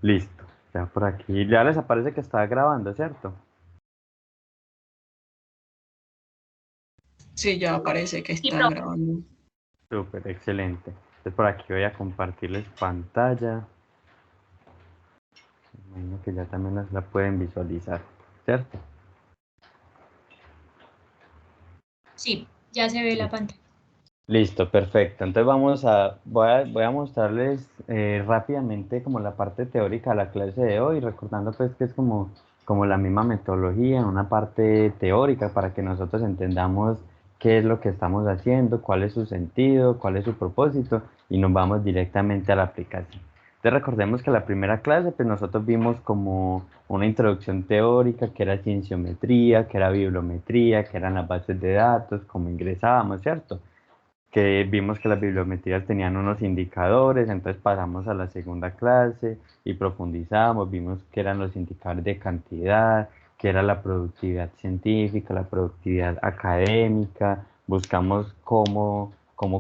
Listo, ya por aquí. Ya les aparece que está grabando, ¿cierto? Sí, ya parece que está grabando. Súper, excelente. Entonces por aquí voy a compartirles pantalla. Imagino que ya también la pueden visualizar, ¿cierto? Sí, ya se ve la Listo. pantalla. Listo, perfecto. Entonces voy a mostrarles rápidamente como la parte teórica de la clase de hoy, recordando pues que es como la misma metodología, una parte teórica para que nosotros entendamos qué es lo que estamos haciendo, cuál es su sentido, cuál es su propósito y nos vamos directamente a la aplicación. Entonces recordemos que la primera clase pues nosotros vimos como una introducción teórica que era cienciometría, que era bibliometría, que eran las bases de datos, cómo ingresábamos, ¿cierto? Que vimos que las bibliometrías tenían unos indicadores, entonces pasamos a la segunda clase y profundizamos, vimos que eran los indicadores de cantidad, que era la productividad científica, la productividad académica, buscamos cómo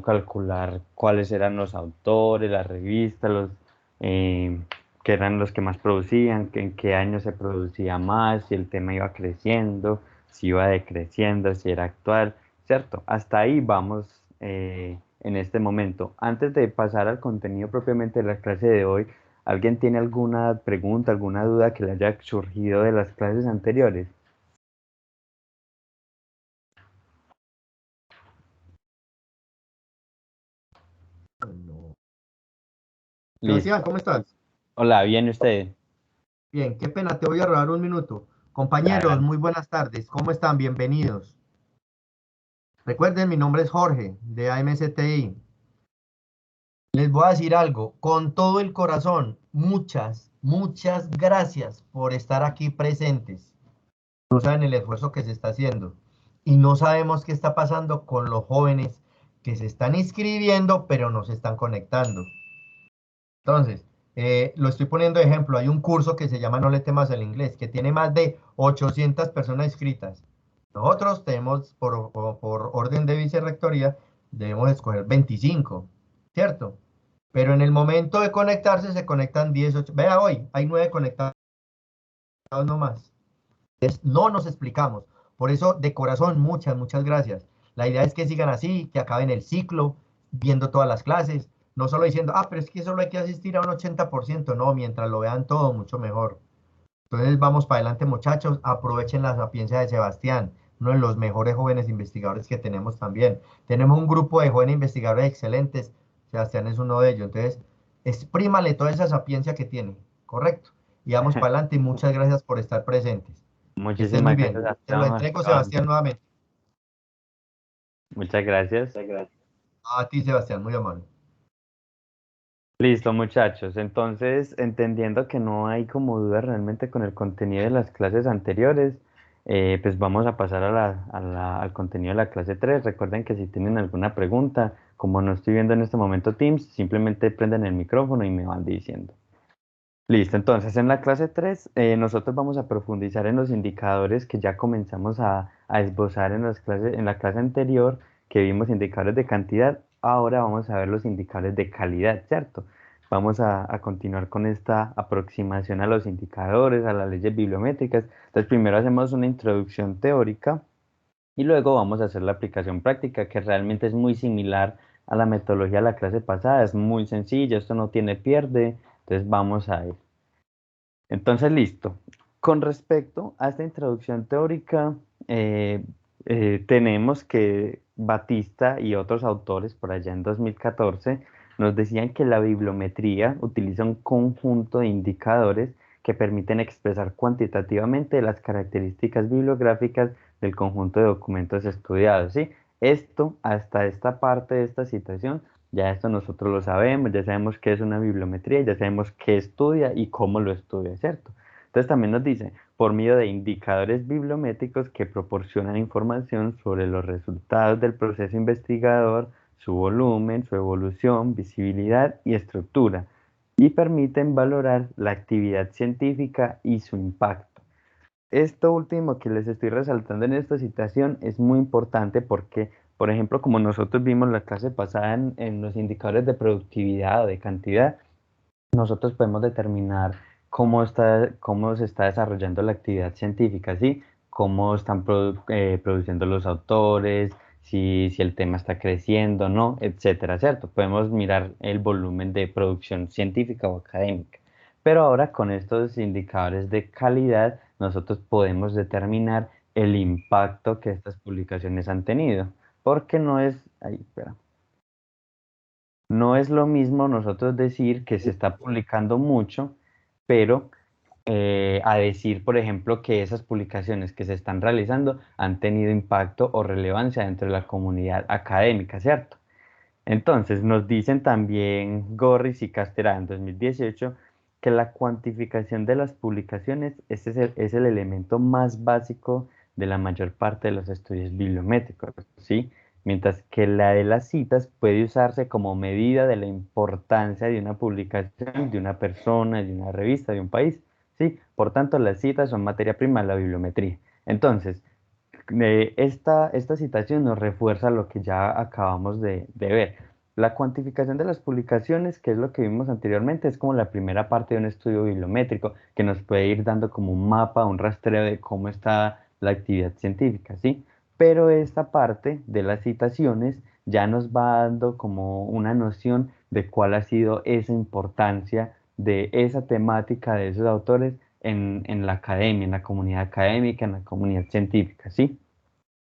calcular cuáles eran los autores, las revistas, eh, que eran los que más producían, que en qué año se producía más, si el tema iba creciendo, si iba decreciendo, si era actual. ¿Cierto? Hasta ahí vamos en este momento. Antes de pasar al contenido propiamente de la clase de hoy, ¿alguien tiene alguna pregunta, alguna duda que le haya surgido de las clases anteriores? No. Listo. Sebastián, ¿cómo estás? Hola, ¿bien usted? Bien, qué pena, te voy a robar un minuto. Compañeros, Hágale. muy buenas tardes. ¿Cómo están? Bienvenidos. Recuerden, mi nombre es Jorge, de AMSTI. Les voy a decir algo, con todo el corazón, muchas gracias por estar aquí presentes. No saben el esfuerzo que se está haciendo. Y no sabemos qué está pasando con los jóvenes que se están inscribiendo, pero no se están conectando. Entonces, lo estoy poniendo de ejemplo. Hay un curso que se llama No le temas al inglés, que tiene más de 800 personas inscritas. Nosotros tenemos, por orden de vicerrectoría, debemos escoger 25, ¿cierto? Pero en el momento de conectarse, se conectan 10, 8. Vea hoy, hay 9 conectados nomás. Entonces, no nos explicamos. Por eso, de corazón, muchas gracias. La idea es que sigan así, que acaben el ciclo, viendo todas las clases, no solo diciendo, pero es que solo hay que asistir a un 80%, no, mientras lo vean todo, mucho mejor. Entonces, vamos para adelante, muchachos, aprovechen la sapiencia de Sebastián, uno de los mejores jóvenes investigadores que tenemos también. Tenemos un grupo de jóvenes investigadores excelentes, Sebastián es uno de ellos, entonces, exprímale toda esa sapiencia que tiene, ¿correcto? Y vamos para adelante y muchas gracias por estar presentes. Que estén muy Muchísimas bien. gracias a Te lo todos. entrego, Sebastián, nuevamente. Muchas gracias. A ti, Sebastián, muy amable. Listo, muchachos. Entonces, entendiendo que no hay como duda realmente con el contenido de las clases anteriores, pues vamos a pasar al contenido de la clase 3. Recuerden que si tienen alguna pregunta, como no estoy viendo en este momento Teams, simplemente prenden el micrófono y me van diciendo. Listo, entonces en la clase 3 nosotros vamos a profundizar en los indicadores que ya comenzamos a esbozar en en la clase anterior, que vimos indicadores de cantidad. Ahora vamos a ver los indicadores de calidad, ¿cierto? Vamos a continuar con esta aproximación a los indicadores, a las leyes bibliométricas. Entonces primero hacemos una introducción teórica y luego vamos a hacer la aplicación práctica, que realmente es muy similar a la metodología de la clase pasada, es muy sencilla, esto no tiene pierde, entonces vamos a ir. Entonces, listo. Con respecto a esta introducción teórica, eh, tenemos que Batista y otros autores por allá en 2014 nos decían que la bibliometría utiliza un conjunto de indicadores que permiten expresar cuantitativamente las características bibliográficas del conjunto de documentos estudiados, ¿sí? Esto, hasta esta parte de esta citación, ya esto nosotros lo sabemos, ya sabemos qué es una bibliometría, ya sabemos qué estudia y cómo lo estudia, ¿cierto? Entonces también nos dice, por medio de indicadores bibliométricos que proporcionan información sobre los resultados del proceso investigador, su volumen, su evolución, visibilidad y estructura, y permiten valorar la actividad científica y su impacto. Esto último que les estoy resaltando en esta citación es muy importante porque, por ejemplo, como nosotros vimos la clase pasada en los indicadores de productividad o de cantidad, nosotros podemos determinar cómo se está desarrollando la actividad científica, ¿sí? Cómo están produciendo los autores, si el tema está creciendo, ¿no? Etcétera, ¿cierto? Podemos mirar el volumen de producción científica o académica. Pero ahora con estos indicadores de calidad, nosotros podemos determinar el impacto que estas publicaciones han tenido. Porque no es, ay, espera. No es lo mismo nosotros decir que se está publicando mucho, pero a decir, por ejemplo, que esas publicaciones que se están realizando han tenido impacto o relevancia dentro de la comunidad académica, ¿cierto? Entonces, nos dicen también Gorris y Casterá en 2018 que la cuantificación de las publicaciones es el elemento más básico de la mayor parte de los estudios bibliométricos, ¿sí? Mientras que la de las citas puede usarse como medida de la importancia de una publicación, de una persona, de una revista, de un país, ¿sí? Por tanto, las citas son materia prima de la bibliometría. Entonces, esta citación nos refuerza lo que ya acabamos de ver. La cuantificación de las publicaciones, que es lo que vimos anteriormente, es como la primera parte de un estudio bibliométrico que nos puede ir dando como un mapa, un rastreo de cómo está la actividad científica, ¿sí? Pero esta parte de las citaciones ya nos va dando como una noción de cuál ha sido esa importancia de esa temática de esos autores en la academia, en la comunidad académica, en la comunidad científica, ¿sí?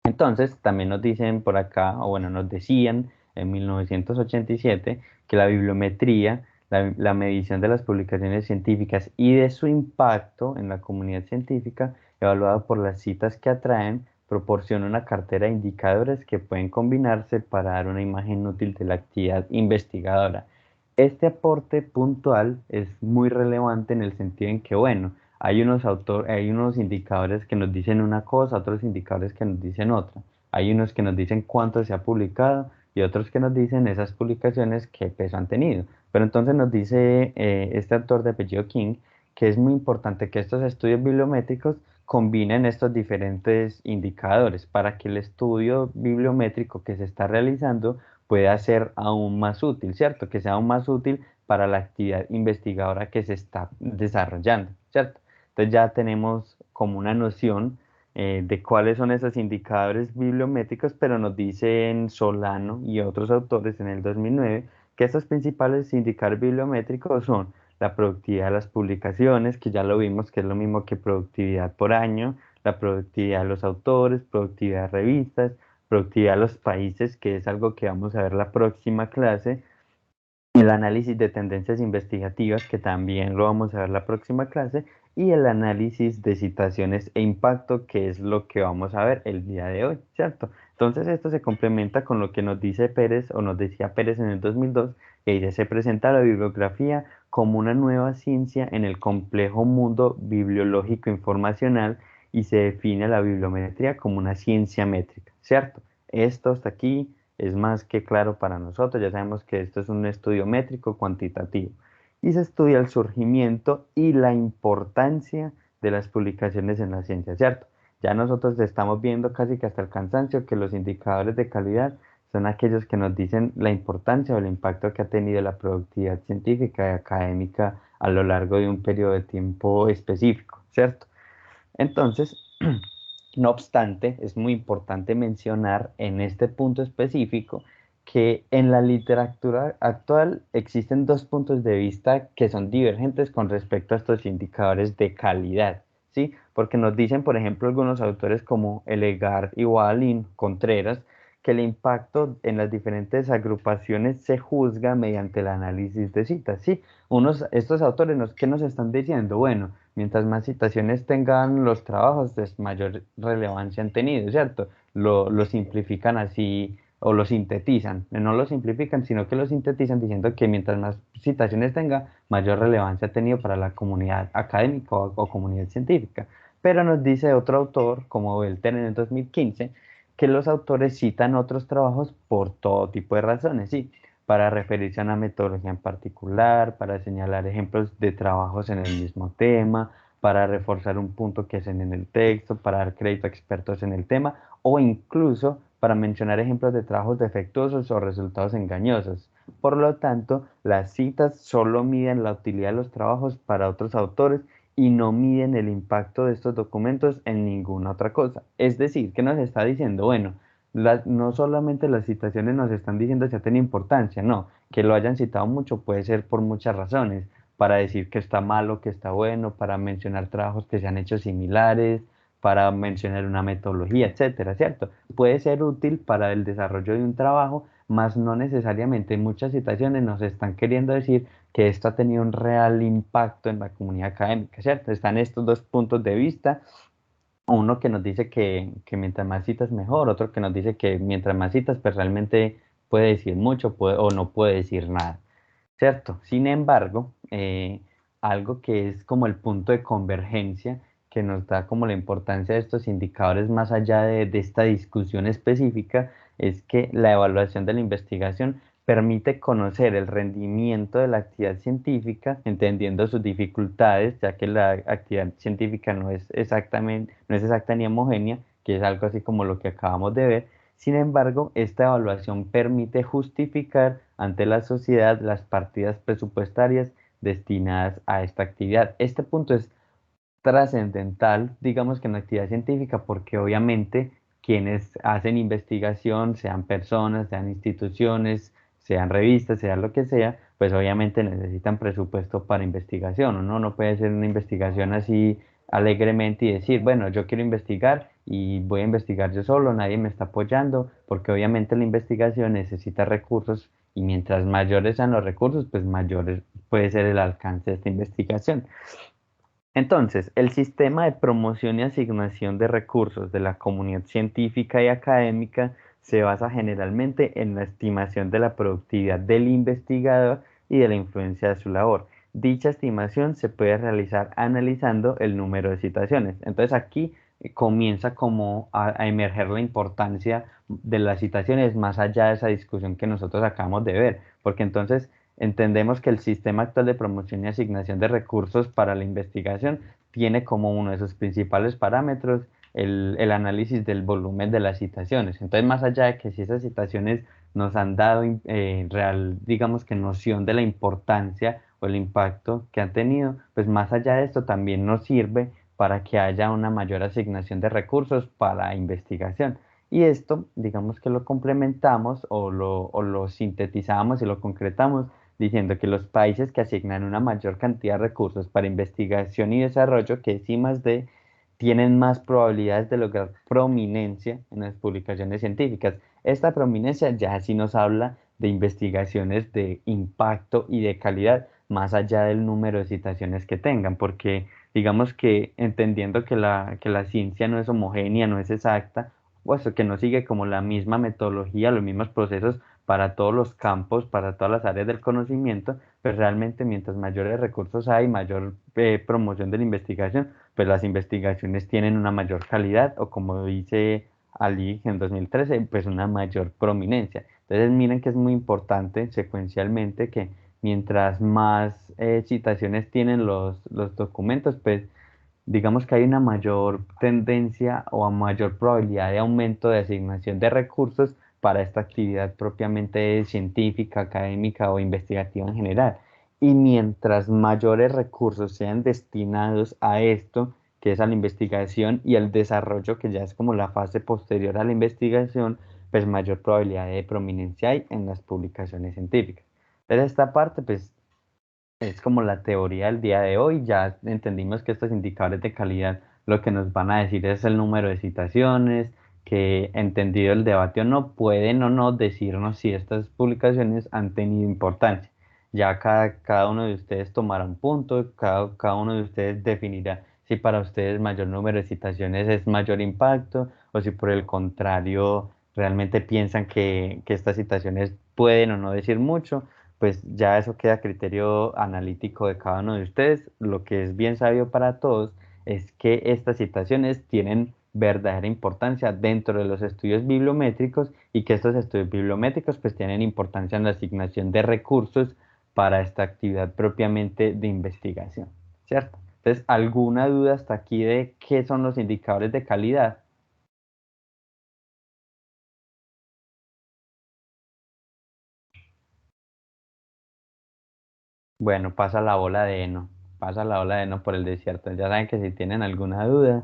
Entonces, también nos dicen por acá, o bueno, nos decían en 1987 que la bibliometría, la medición de las publicaciones científicas y de su impacto en la comunidad científica, evaluado por las citas que atraen, proporciona una cartera de indicadores que pueden combinarse para dar una imagen útil de la actividad investigadora. Este aporte puntual es muy relevante en el sentido en que, bueno, hay unos indicadores que nos dicen una cosa, otros indicadores que nos dicen otra. Hay unos que nos dicen cuánto se ha publicado y otros que nos dicen esas publicaciones qué peso han tenido. Pero entonces nos dice este autor de apellido King que es muy importante que estos estudios bibliométricos combinen estos diferentes indicadores para que el estudio bibliométrico que se está realizando pueda ser aún más útil, ¿cierto? Que sea aún más útil para la actividad investigadora que se está desarrollando, ¿cierto? Entonces ya tenemos como una noción de cuáles son esos indicadores bibliométricos, pero nos dicen Solano y otros autores en el 2009 que estos principales indicadores bibliométricos son la productividad de las publicaciones, que ya lo vimos que es lo mismo que productividad por año, la productividad de los autores, productividad de revistas, productividad de los países, que es algo que vamos a ver la próxima clase, el análisis de tendencias investigativas, que también lo vamos a ver la próxima clase, y el análisis de citaciones e impacto, que es lo que vamos a ver el día de hoy, ¿cierto? Entonces esto se complementa con lo que nos dice Pérez o nos decía Pérez en el 2002, que dice, se presenta la bibliografía como una nueva ciencia en el complejo mundo bibliológico informacional y se define la bibliometría como una ciencia métrica, ¿cierto? Esto hasta aquí es más que claro para nosotros, ya sabemos que esto es un estudio métrico cuantitativo y se estudia el surgimiento y la importancia de las publicaciones en la ciencia, ¿cierto? Ya nosotros estamos viendo casi que hasta el cansancio que los indicadores de calidad son aquellos que nos dicen la importancia o el impacto que ha tenido la productividad científica y académica a lo largo de un periodo de tiempo específico, ¿cierto? Entonces, no obstante, es muy importante mencionar en este punto específico que en la literatura actual existen dos puntos de vista que son divergentes con respecto a estos indicadores de calidad, ¿sí? Porque nos dicen, por ejemplo, algunos autores como Elegard y Wallin Contreras, que el impacto en las diferentes agrupaciones se juzga mediante el análisis de citas, ¿sí? Estos autores, ¿qué nos están diciendo? Bueno, mientras más citaciones tengan los trabajos, pues mayor relevancia han tenido, ¿cierto? Lo simplifican así o lo sintetizan. No lo simplifican, sino que lo sintetizan diciendo que mientras más citaciones tenga, mayor relevancia ha tenido para la comunidad académica o comunidad científica. Pero nos dice otro autor, como Belter en el 2015, que los autores citan otros trabajos por todo tipo de razones, ¿sí? Para referirse a una metodología en particular, para señalar ejemplos de trabajos en el mismo tema, para reforzar un punto que hacen en el texto, para dar crédito a expertos en el tema o incluso para mencionar ejemplos de trabajos defectuosos o resultados engañosos. Por lo tanto, las citas solo miden la utilidad de los trabajos para otros autores y no miden el impacto de estos documentos en ninguna otra cosa. Es decir, que nos está diciendo, bueno, no solamente las citaciones nos están diciendo si tienen importancia, no, que lo hayan citado mucho puede ser por muchas razones, para decir que está malo, que está bueno, para mencionar trabajos que se han hecho similares, para mencionar una metodología, etcétera, ¿cierto? Puede ser útil para el desarrollo de un trabajo, mas no necesariamente en muchas situaciones nos están queriendo decir que esto ha tenido un real impacto en la comunidad académica, ¿cierto? Están estos dos puntos de vista, uno que nos dice que mientras más citas mejor, otro que nos dice que mientras más citas, pues realmente puede decir mucho o no puede decir nada, ¿cierto? Sin embargo, algo que es como el punto de convergencia que nos da como la importancia de estos indicadores más allá de esta discusión específica, es que la evaluación de la investigación permite conocer el rendimiento de la actividad científica, entendiendo sus dificultades, ya que la actividad científica no es exacta ni homogénea, que es algo así como lo que acabamos de ver. Sin embargo, esta evaluación permite justificar ante la sociedad las partidas presupuestarias destinadas a esta actividad. Este punto es trascendental, digamos que en la actividad científica, porque obviamente quienes hacen investigación, sean personas, sean instituciones, sean revistas, sea lo que sea, pues obviamente necesitan presupuesto para investigación. Uno no puede hacer una investigación así alegremente y decir, bueno, yo quiero investigar y voy a investigar yo solo, nadie me está apoyando, porque obviamente la investigación necesita recursos y mientras mayores sean los recursos, pues mayores puede ser el alcance de esta investigación. Entonces, el sistema de promoción y asignación de recursos de la comunidad científica y académica se basa generalmente en la estimación de la productividad del investigador y de la influencia de su labor. Dicha estimación se puede realizar analizando el número de citaciones. Entonces, aquí comienza como a emerger la importancia de las citaciones más allá de esa discusión que nosotros acabamos de ver, porque entonces entendemos que el sistema actual de promoción y asignación de recursos para la investigación tiene como uno de sus principales parámetros el análisis del volumen de las citaciones. Entonces, más allá de que si esas citaciones nos han dado real, digamos que noción de la importancia o el impacto que han tenido, pues más allá de esto también nos sirve para que haya una mayor asignación de recursos para investigación. Y esto, digamos que lo complementamos o lo sintetizamos y lo concretamos diciendo que los países que asignan una mayor cantidad de recursos para investigación y desarrollo, que es I+D, tienen más probabilidades de lograr prominencia en las publicaciones científicas. Esta prominencia ya sí nos habla de investigaciones de impacto y de calidad, más allá del número de citaciones que tengan, porque digamos que entendiendo que la ciencia no es homogénea, no es exacta, o eso que no sigue como la misma metodología, los mismos procesos para todos los campos, para todas las áreas del conocimiento, pues realmente mientras mayores recursos hay, mayor promoción de la investigación, pues las investigaciones tienen una mayor calidad o como dice Ali en 2013, pues una mayor prominencia. Entonces miren que es muy importante secuencialmente que mientras más citaciones tienen los documentos, pues digamos que hay una mayor tendencia o a mayor probabilidad de aumento de asignación de recursos para esta actividad propiamente científica, académica o investigativa en general. Y mientras mayores recursos sean destinados a esto, que es a la investigación y al desarrollo, que ya es como la fase posterior a la investigación, pues mayor probabilidad de prominencia hay en las publicaciones científicas. Pero esta parte, pues es como la teoría del día de hoy. Ya entendimos que estos indicadores de calidad lo que nos van a decir es el número de citaciones, que entendido el debate o no, pueden o no decirnos si estas publicaciones han tenido importancia. Ya cada uno de ustedes tomará un punto, cada uno de ustedes definirá si para ustedes mayor número de citaciones es mayor impacto o si por el contrario realmente piensan que estas citaciones pueden o no decir mucho, pues ya eso queda a criterio analítico de cada uno de ustedes. Lo que es bien sabio para todos es que estas citaciones tienen verdadera importancia dentro de los estudios bibliométricos y que estos estudios bibliométricos pues tienen importancia en la asignación de recursos para esta actividad propiamente de investigación, ¿cierto? Entonces, ¿alguna duda hasta aquí de qué son los indicadores de calidad? Bueno, pasa la bola de heno, pasa la bola de heno por el desierto. Ya saben que si tienen alguna duda,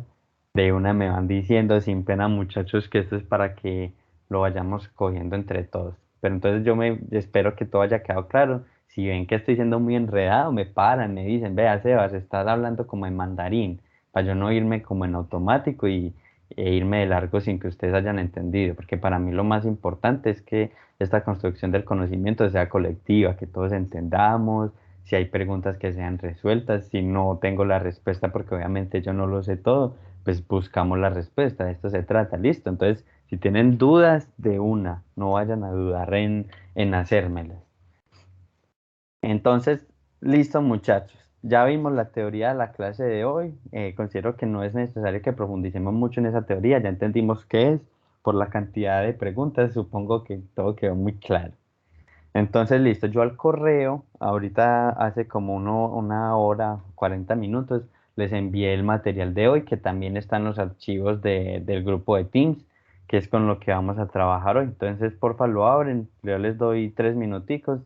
de una me van diciendo sin pena, muchachos, que esto es para que lo vayamos cogiendo entre todos. Pero entonces yo me espero que todo haya quedado claro. Si ven que estoy siendo muy enredado, me paran, me dicen, vea, Sebas, estás hablando como en mandarín, para yo no irme como en automático e irme de largo sin que ustedes hayan entendido, porque para mí lo más importante es que esta construcción del conocimiento sea colectiva, que todos entendamos, si hay preguntas que sean resueltas, si no tengo la respuesta porque obviamente yo no lo sé todo, pues buscamos la respuesta, de esto se trata, listo. Entonces, si tienen dudas de una, no vayan a dudar en hacérmelas. Entonces, listo muchachos, ya vimos la teoría de la clase de hoy, considero que no es necesario que profundicemos mucho en esa teoría, ya entendimos qué es, por la cantidad de preguntas, supongo que todo quedó muy claro. Entonces, listo, yo al correo, ahorita hace como una hora, 40 minutos, les envié el material de hoy, que también están los archivos del grupo de Teams, que es con lo que vamos a trabajar hoy. Entonces, porfa, lo abren, yo les doy 3 minuticos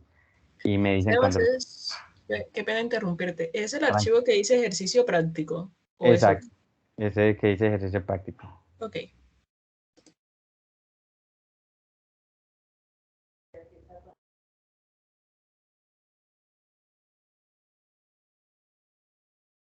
y me dicen Sebas, cuando... qué pena interrumpirte. ¿Es el Tran- archivo que dice ejercicio práctico? ¿O es otro? Exacto, ese que dice ejercicio práctico. Ok.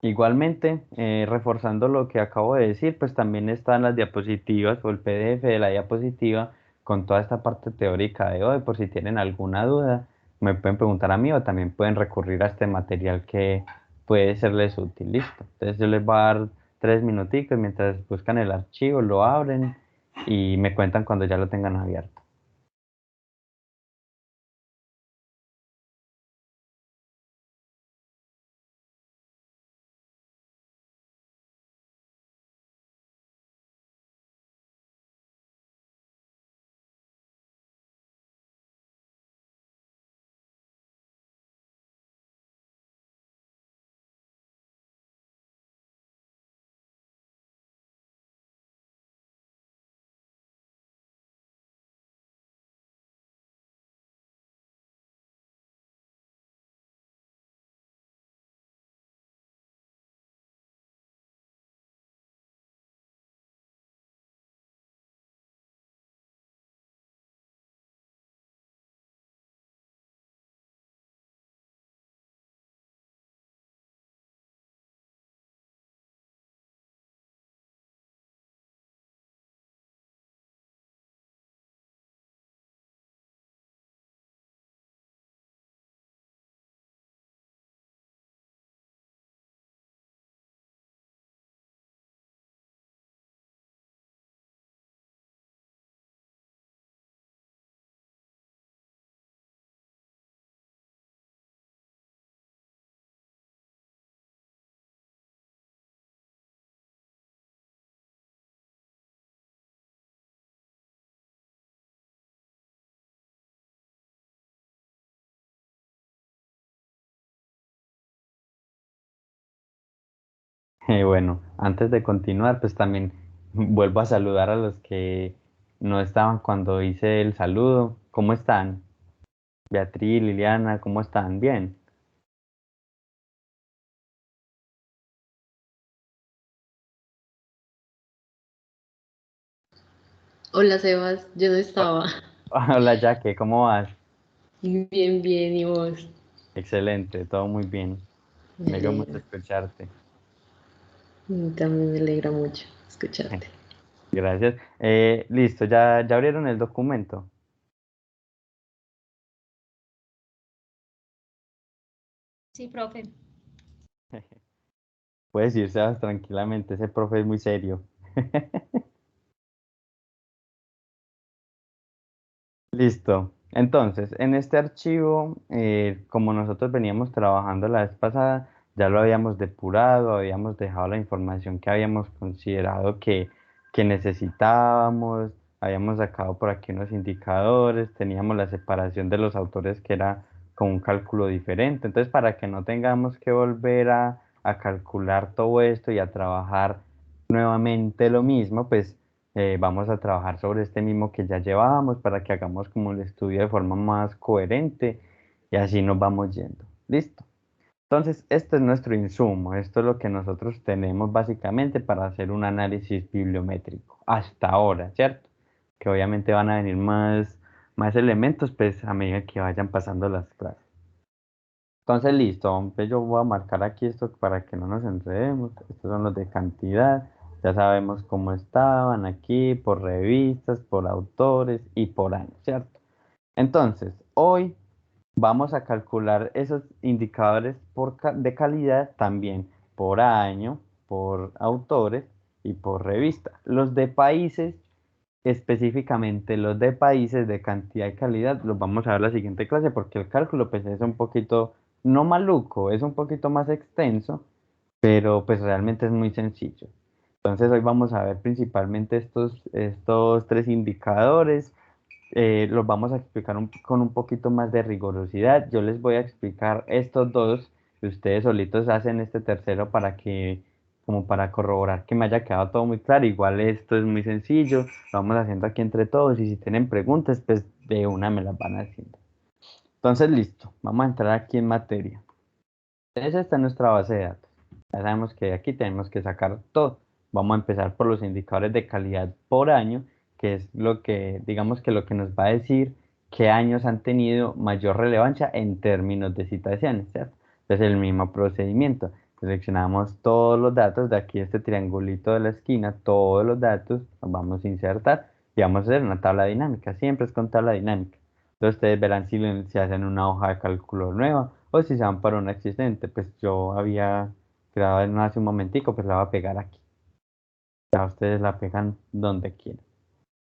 Igualmente, reforzando lo que acabo de decir, pues también están las diapositivas o el PDF de la diapositiva con toda esta parte teórica de hoy, por si tienen alguna duda, me pueden preguntar a mí o también pueden recurrir a este material que puede serles útil. Listo. Entonces yo les voy a dar 3 minuticos mientras buscan el archivo, lo abren y me cuentan cuando ya lo tengan abierto. Bueno, antes de continuar, pues también vuelvo a saludar a los que no estaban cuando hice el saludo. ¿Cómo están? Beatriz, Liliana, ¿cómo están? Bien. Hola Sebas, yo no estaba. Hola, Jaque, ¿cómo vas? Bien, bien, ¿y vos? Excelente, todo muy bien. Me Me alegra mucho alegra. escucharte. También me alegra mucho escucharte. Gracias. Listo, ¿ya abrieron el documento? Sí, profe. Puedes irse tranquilamente, ese profe es muy serio. Listo. Entonces, en este archivo, como nosotros veníamos trabajando la vez pasada, ya lo habíamos depurado, habíamos dejado la información que habíamos considerado que necesitábamos, habíamos sacado por aquí unos indicadores, teníamos la separación de los autores que era con un cálculo diferente. Entonces, para que no tengamos que volver a calcular todo esto y a trabajar nuevamente lo mismo, pues vamos a trabajar sobre este mismo que ya llevábamos para que hagamos como el estudio de forma más coherente y así nos vamos yendo. ¿Listo? Entonces, este es nuestro insumo, esto es lo que nosotros tenemos básicamente para hacer un análisis bibliométrico, hasta ahora, ¿cierto? Que obviamente van a venir más elementos, pues a medida que vayan pasando las clases. Entonces, listo, entonces yo voy a marcar aquí esto para que no nos enredemos. Estos son los de cantidad, ya sabemos cómo estaban aquí, por revistas, por autores y por años, ¿cierto? Entonces, hoy vamos a calcular esos indicadores de calidad también por año, por autores y por revista. Los de países, específicamente los de países de cantidad y calidad, los vamos a ver en la siguiente clase porque el cálculo pues es un poquito, no maluco, es un poquito más extenso, pero pues realmente es muy sencillo. Entonces hoy vamos a ver principalmente estos tres indicadores, los vamos a explicar con un poquito más de rigurosidad. Yo les voy a explicar estos dos y ustedes solitos hacen este tercero como para corroborar que me haya quedado todo muy claro. Igual esto es muy sencillo, lo vamos haciendo aquí entre todos y si tienen preguntas, pues de una me las van haciendo. Entonces, listo, vamos a entrar aquí en materia. Esa está nuestra base de datos. Ya sabemos que aquí tenemos que sacar todo. Vamos a empezar por los indicadores de calidad por año, que es lo que, digamos que lo que nos va a decir qué años han tenido mayor relevancia en términos de citaciones, ¿cierto? Entonces el mismo procedimiento. Seleccionamos todos los datos de aquí, este triangulito de la esquina, todos los datos, los vamos a insertar y vamos a hacer una tabla dinámica. Siempre es con tabla dinámica. Entonces ustedes verán si hacen una hoja de cálculo nueva o si se van para una existente. Pues yo había creado en hace un momentico, pues la voy a pegar aquí. Ya ustedes la pegan donde quieran.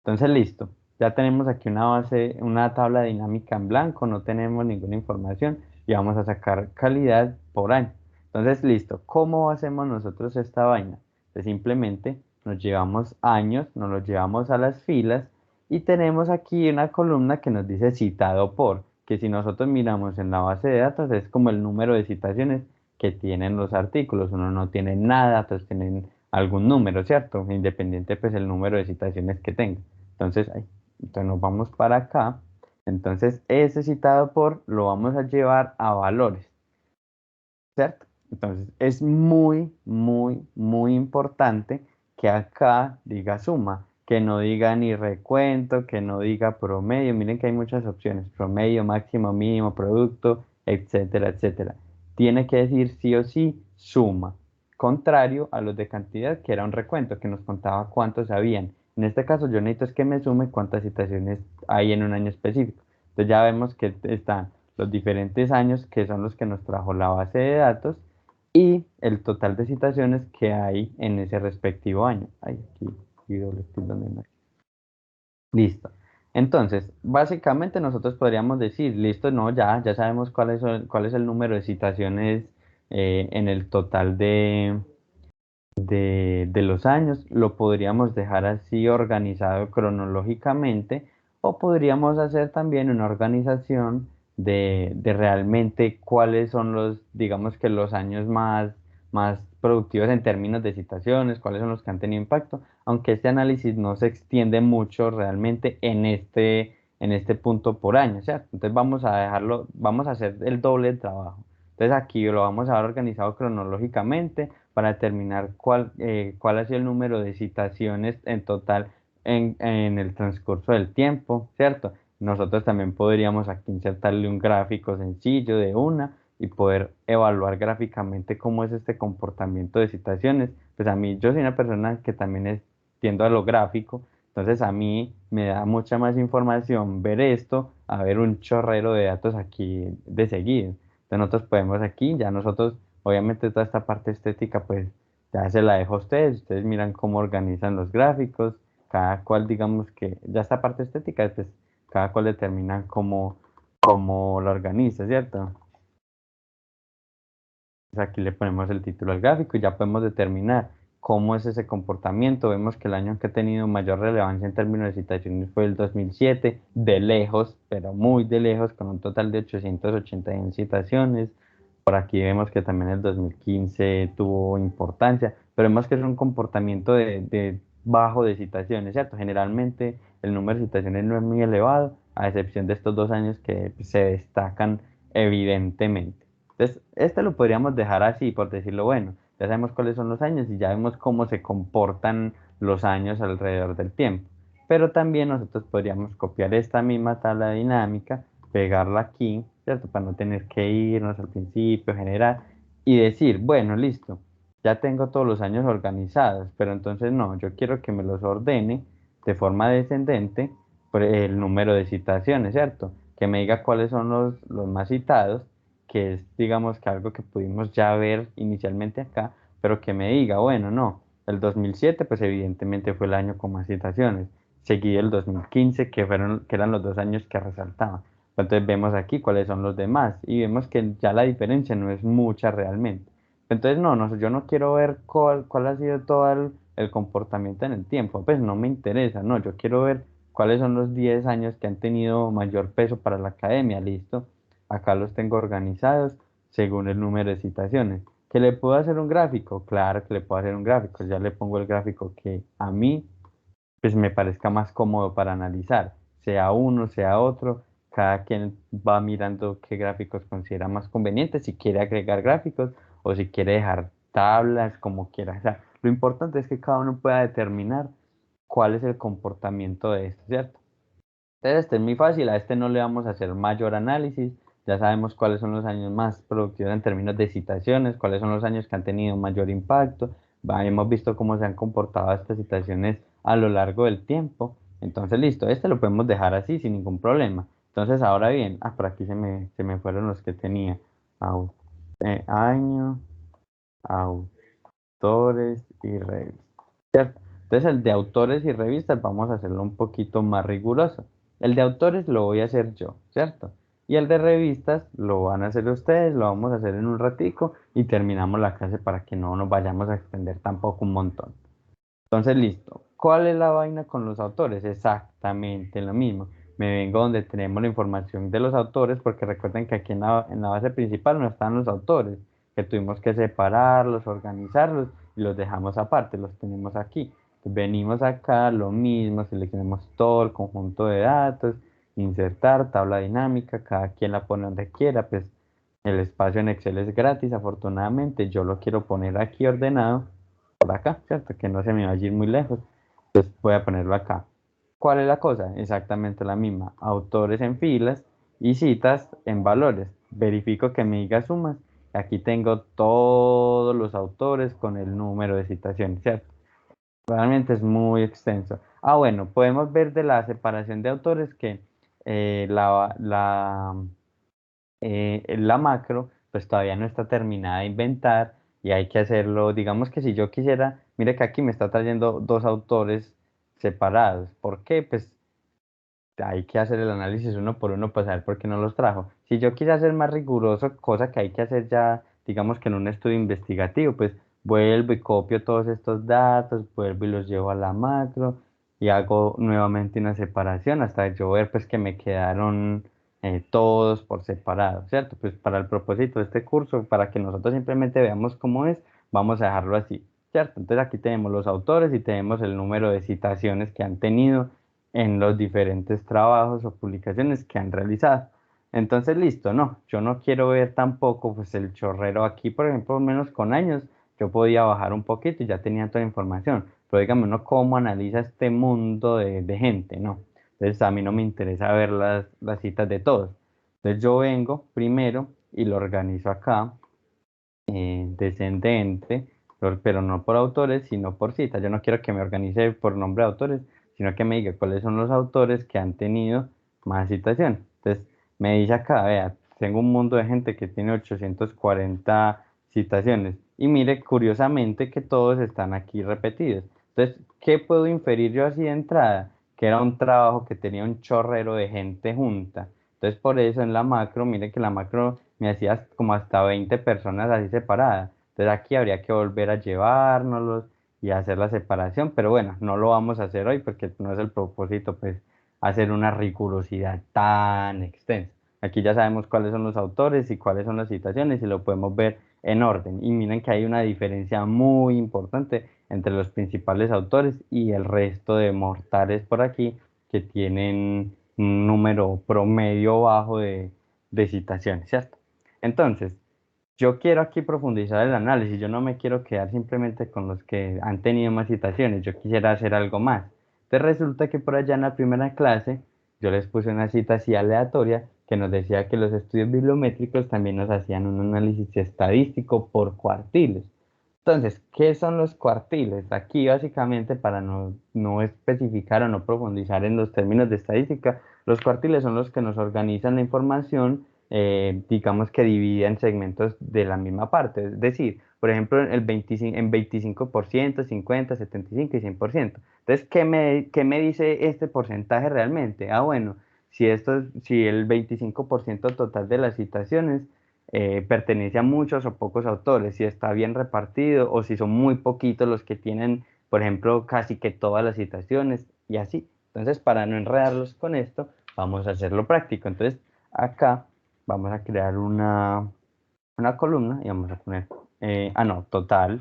Entonces listo. Ya tenemos aquí una base, una tabla dinámica en blanco, no tenemos ninguna información y vamos a sacar calidad por año. Entonces listo. ¿Cómo hacemos nosotros esta vaina? Pues simplemente nos llevamos años, nos los llevamos a las filas y tenemos aquí una columna que nos dice citado por, que si nosotros miramos en la base de datos es como el número de citaciones que tienen los artículos. Uno no tiene nada, entonces tienen algún número, ¿cierto? Independiente pues el número de citaciones que tenga. Entonces nos vamos para acá. Entonces ese citado por lo vamos a llevar a valores, ¿cierto? Entonces es muy importante que acá diga suma, que no diga ni recuento, que no diga promedio. Miren que hay muchas opciones, promedio, máximo, mínimo, producto, etcétera, etcétera. Tiene que decir sí o sí suma, contrario a los de cantidad, que era un recuento, que nos contaba cuántos habían. En este caso yo necesito es que me sume cuántas citaciones hay en un año específico. Entonces ya vemos que están los diferentes años que son los que nos trajo la base de datos y el total de citaciones que hay en ese respectivo año. Ay, aquí doble clic donde no hay. Listo. Entonces, básicamente nosotros podríamos decir, listo, no, ya sabemos cuál es el número de citaciones en el total de los años. Lo podríamos dejar así organizado cronológicamente o podríamos hacer también una organización de realmente cuáles son digamos que los años más productivos en términos de citaciones, cuáles son los que han tenido impacto, aunque este análisis no se extiende mucho realmente en este punto por año, ¿cierto? Entonces vamos a dejarlo, vamos a hacer el doble de trabajo. Entonces aquí lo vamos a ver organizado cronológicamente para determinar cuál ha sido el número de citaciones en total en el transcurso del tiempo, ¿cierto? Nosotros también podríamos aquí insertarle un gráfico sencillo de una y poder evaluar gráficamente cómo es este comportamiento de citaciones. Pues a mí, yo soy una persona que también tiendo a lo gráfico, entonces a mí me da mucha más información ver esto, a ver un chorrero de datos aquí de seguido. Entonces nosotros podemos aquí, ya nosotros obviamente toda esta parte estética pues ya se la dejo a ustedes, ustedes miran cómo organizan los gráficos, cada cual digamos que ya esta parte estética pues cada cual determina cómo lo organiza, ¿cierto? Pues aquí le ponemos el título al gráfico y ya podemos determinar cómo es ese comportamiento. Vemos que el año que ha tenido mayor relevancia en términos de citaciones fue el 2007, de lejos, pero muy de lejos, con un total de 881 citaciones. Por aquí vemos que también el 2015 tuvo importancia, pero vemos que es un comportamiento de bajo de citaciones, ¿cierto? Generalmente el número de citaciones no es muy elevado, a excepción de estos 2 años que pues, se destacan evidentemente. Entonces, este lo podríamos dejar así, por decirlo bueno. Ya sabemos cuáles son los años y ya vemos cómo se comportan los años alrededor del tiempo. Pero también nosotros podríamos copiar esta misma tabla dinámica, pegarla aquí, ¿cierto? Para no tener que irnos al principio, generar y decir, bueno, listo, ya tengo todos los años organizados, pero entonces no, yo quiero que me los ordene de forma descendente por el número de citaciones, ¿cierto? Que me diga cuáles son los más citados, que es, digamos, que algo que pudimos ya ver inicialmente acá, pero que me diga, bueno, no, el 2007, pues evidentemente fue el año con más citaciones, seguí el 2015, que eran los 2 años que resaltaban. Entonces vemos aquí cuáles son los demás y vemos que ya la diferencia no es mucha realmente. Entonces, no, yo no quiero ver cuál ha sido todo el comportamiento en el tiempo, pues no me interesa, no, yo quiero ver cuáles son los 10 años que han tenido mayor peso para la academia, listo. Acá los tengo organizados según el número de citaciones. ¿Que le puedo hacer un gráfico? Claro que le puedo hacer un gráfico, ya le pongo el gráfico que a mí pues me parezca más cómodo para analizar, sea uno, sea otro, cada quien va mirando qué gráficos considera más convenientes, si quiere agregar gráficos o si quiere dejar tablas, como quiera. O sea, lo importante es que cada uno pueda determinar cuál es el comportamiento de esto, ¿cierto? Entonces, este es muy fácil, a este no le vamos a hacer mayor análisis, ya sabemos cuáles son los años más productivos en términos de citaciones, cuáles son los años que han tenido mayor impacto, hemos visto cómo se han comportado estas citaciones a lo largo del tiempo, entonces listo, este lo podemos dejar así sin ningún problema. Entonces ahora bien, por aquí se me fueron los que tenía, Au- año, autores y revistas. ¿Cierto? Entonces el de autores y revistas vamos a hacerlo un poquito más riguroso. El de autores lo voy a hacer yo, ¿cierto? Y el de revistas lo van a hacer ustedes, lo vamos a hacer en un ratico y terminamos la clase para que no nos vayamos a extender tampoco un montón. Entonces, listo. ¿Cuál es la vaina con los autores? Exactamente lo mismo. Me vengo donde tenemos la información de los autores, porque recuerden que aquí en la base principal no están los autores, que tuvimos que separarlos, organizarlos y los dejamos aparte, los tenemos aquí. Venimos acá, lo mismo, seleccionamos todo el conjunto de datos, insertar, tabla dinámica, cada quien la pone donde quiera, pues el espacio en Excel es gratis, afortunadamente, yo lo quiero poner aquí ordenado por acá, ¿cierto? Que no se me va a ir muy lejos. Entonces voy a ponerlo acá. ¿Cuál es la cosa? Exactamente la misma. Autores en filas y citas en valores. Verifico que me diga sumas. Aquí tengo todos los autores con el número de citaciones, ¿cierto? Realmente es muy extenso. Bueno, podemos ver de la separación de autores que la macro, pues todavía no está terminada de inventar y hay que hacerlo, digamos que si yo quisiera, mire que aquí me está trayendo dos autores separados. ¿Por qué? Pues hay que hacer el análisis uno por uno para saber por qué no los trajo. Si yo quisiera ser más riguroso, cosa que hay que hacer ya, digamos que en un estudio investigativo, pues vuelvo y copio todos estos datos, vuelvo y los llevo a la macro y hago nuevamente una separación hasta yo ver pues que me quedaron todos por separado, ¿cierto? Pues para el propósito de este curso, para que nosotros simplemente veamos cómo es, vamos a dejarlo así, ¿cierto? Entonces aquí tenemos los autores y tenemos el número de citaciones que han tenido en los diferentes trabajos o publicaciones que han realizado. Entonces, listo, no, yo no quiero ver tampoco pues el chorrero aquí, por ejemplo, menos con años, yo podía bajar un poquito y ya tenía toda la información, pero dígame uno cómo analiza este mundo de gente, ¿no? Entonces a mí no me interesa ver las citas de todos. Entonces yo vengo primero y lo organizo acá, descendente, pero no por autores, sino por citas. Yo no quiero que me organice por nombre de autores, sino que me diga cuáles son los autores que han tenido más citaciones. Entonces, me dice acá, vea, tengo un mundo de gente que tiene 840 citaciones. Y mire, curiosamente que todos están aquí repetidos. Entonces, ¿qué puedo inferir yo así de entrada? Que era un trabajo que tenía un chorrero de gente junta. Entonces, por eso en la macro, mire que la macro me hacía como hasta 20 personas así separadas. Entonces, aquí habría que volver a llevárnoslos y hacer la separación, pero bueno, no lo vamos a hacer hoy porque no es el propósito, pues, hacer una rigurosidad tan extensa. Aquí ya sabemos cuáles son los autores y cuáles son las citaciones y lo podemos ver en orden. Y miren que hay una diferencia muy importante entre los principales autores y el resto de mortales por aquí que tienen un número promedio bajo de citaciones, ¿cierto? Entonces, yo quiero aquí profundizar el análisis, yo no me quiero quedar simplemente con los que han tenido más citaciones, yo quisiera hacer algo más. Entonces resulta que por allá en la primera clase yo les puse una cita así aleatoria que nos decía que los estudios bibliométricos también nos hacían un análisis estadístico por cuartiles. Entonces, ¿qué son los cuartiles? Aquí básicamente para no especificar o no profundizar en los términos de estadística, los cuartiles son los que nos organizan la información, digamos que divide en segmentos de la misma parte, es decir, por ejemplo, en 25%, 50, 75 y 100%. Entonces, ¿qué me dice este porcentaje realmente? Ah, bueno, si el 25% total de las citaciones pertenece a muchos o pocos autores, si está bien repartido o si son muy poquitos los que tienen, por ejemplo, casi que todas las citaciones y así. Entonces, para no enredarlos con esto, vamos a hacerlo práctico. Entonces, acá vamos a crear una columna y vamos a poner, no, total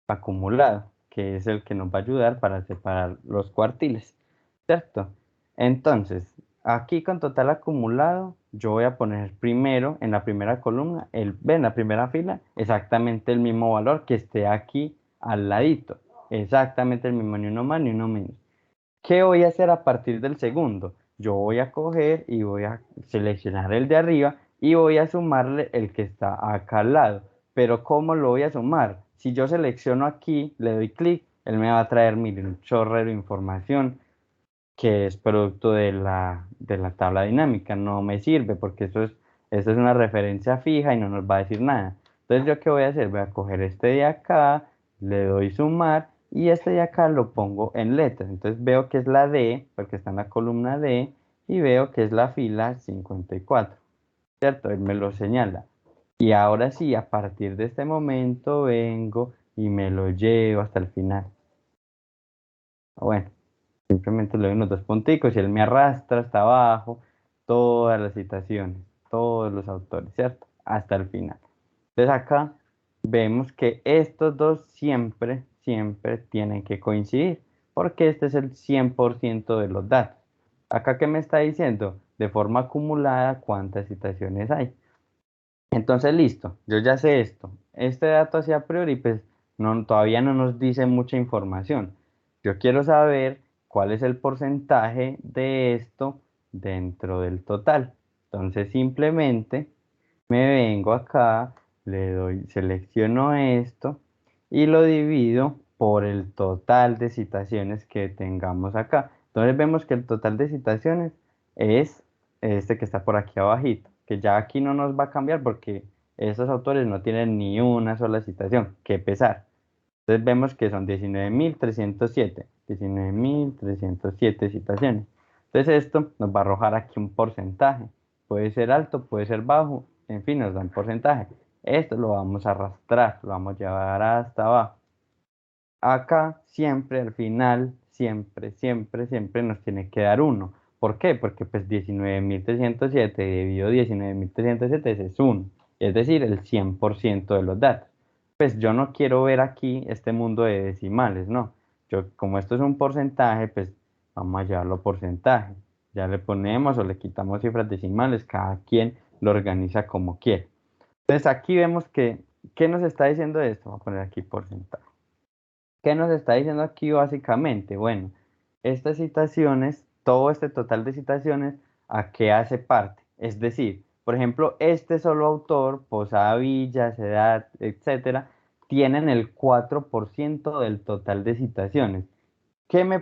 acumulado, que es el que nos va a ayudar para separar los cuartiles, ¿cierto? Entonces, aquí con total acumulado, yo voy a poner primero en la primera columna, en la primera fila, exactamente el mismo valor que esté aquí al ladito, exactamente el mismo, ni uno más ni uno menos. ¿Qué voy a hacer a partir del segundo? Yo voy a coger y voy a seleccionar el de arriba y voy a sumarle el que está acá al lado. Pero ¿cómo lo voy a sumar? Si yo selecciono aquí, le doy clic, él me va a traer, miren, un chorrero de información que es producto de la tabla dinámica. No me sirve porque eso es una referencia fija y no nos va a decir nada. Entonces, ¿yo qué voy a hacer? Voy a coger este de acá, le doy sumar y este de acá lo pongo en letras. Entonces veo que es la D, porque está en la columna D, y veo que es la fila 54, ¿cierto? Él me lo señala. Y ahora sí, a partir de este momento vengo y me lo llevo hasta el final. Bueno. Simplemente le doy unos dos punticos y él me arrastra hasta abajo todas las citaciones, todos los autores, ¿cierto? Hasta el final. Entonces acá vemos que estos dos siempre, siempre tienen que coincidir, porque este es el 100% de los datos. Acá, ¿qué me está diciendo? De forma acumulada, ¿cuántas citaciones hay? Entonces, listo, yo ya sé esto. Este dato así a priori, pues todavía no nos dice mucha información. Yo quiero saber cuál es el porcentaje de esto dentro del total. Entonces, simplemente me vengo acá, le doy, selecciono esto y lo divido por el total de citaciones que tengamos acá. Entonces, vemos que el total de citaciones es este que está por aquí abajito, que ya aquí no nos va a cambiar porque esos autores no tienen ni una sola citación, que pesar. Entonces vemos que son 19.307 citaciones. Entonces esto nos va a arrojar aquí un porcentaje. Puede ser alto, puede ser bajo, en fin, nos da un porcentaje. Esto lo vamos a arrastrar, lo vamos a llevar hasta abajo. Acá siempre al final, siempre, siempre, siempre nos tiene que dar 1. ¿Por qué? Porque pues 19.307 dividido 19.307 es 1, es decir, el 100% de los datos. Pues yo no quiero ver aquí este mundo de decimales, no. Como esto es un porcentaje, pues vamos a llevarlo a porcentaje. Ya le ponemos o le quitamos cifras decimales, cada quien lo organiza como quiere. Entonces aquí vemos que, ¿qué nos está diciendo esto? Voy a poner aquí porcentaje. ¿Qué nos está diciendo aquí básicamente? Bueno, estas citaciones, todo este total de citaciones, ¿a qué hace parte? Es decir, por ejemplo, este solo autor, Posada Villa, Sedad, etcétera, tienen el 4% del total de citaciones.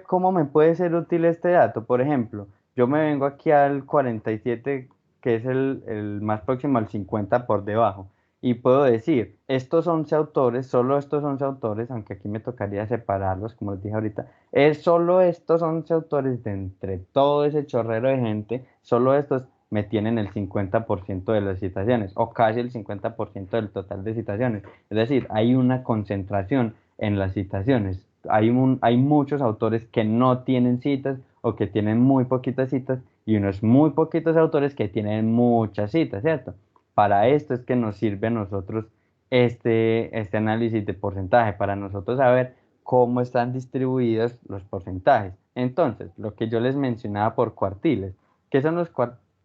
¿Cómo me puede ser útil este dato? Por ejemplo, yo me vengo aquí al 47, que es el más próximo al 50 por debajo, y puedo decir, estos 11 autores, solo estos 11 autores, aunque aquí me tocaría separarlos, como les dije ahorita, es solo estos 11 autores de entre todo ese chorrero de gente, solo estos me tienen el 50% de las citaciones, o casi el 50% del total de citaciones. Es decir, hay una concentración en las citaciones. Hay muchos autores que no tienen citas o que tienen muy poquitas citas y unos muy poquitos autores que tienen muchas citas, ¿cierto? Para esto es que nos sirve a nosotros este análisis de porcentaje, para nosotros saber cómo están distribuidos los porcentajes. Entonces, lo que yo les mencionaba por cuartiles, ¿qué son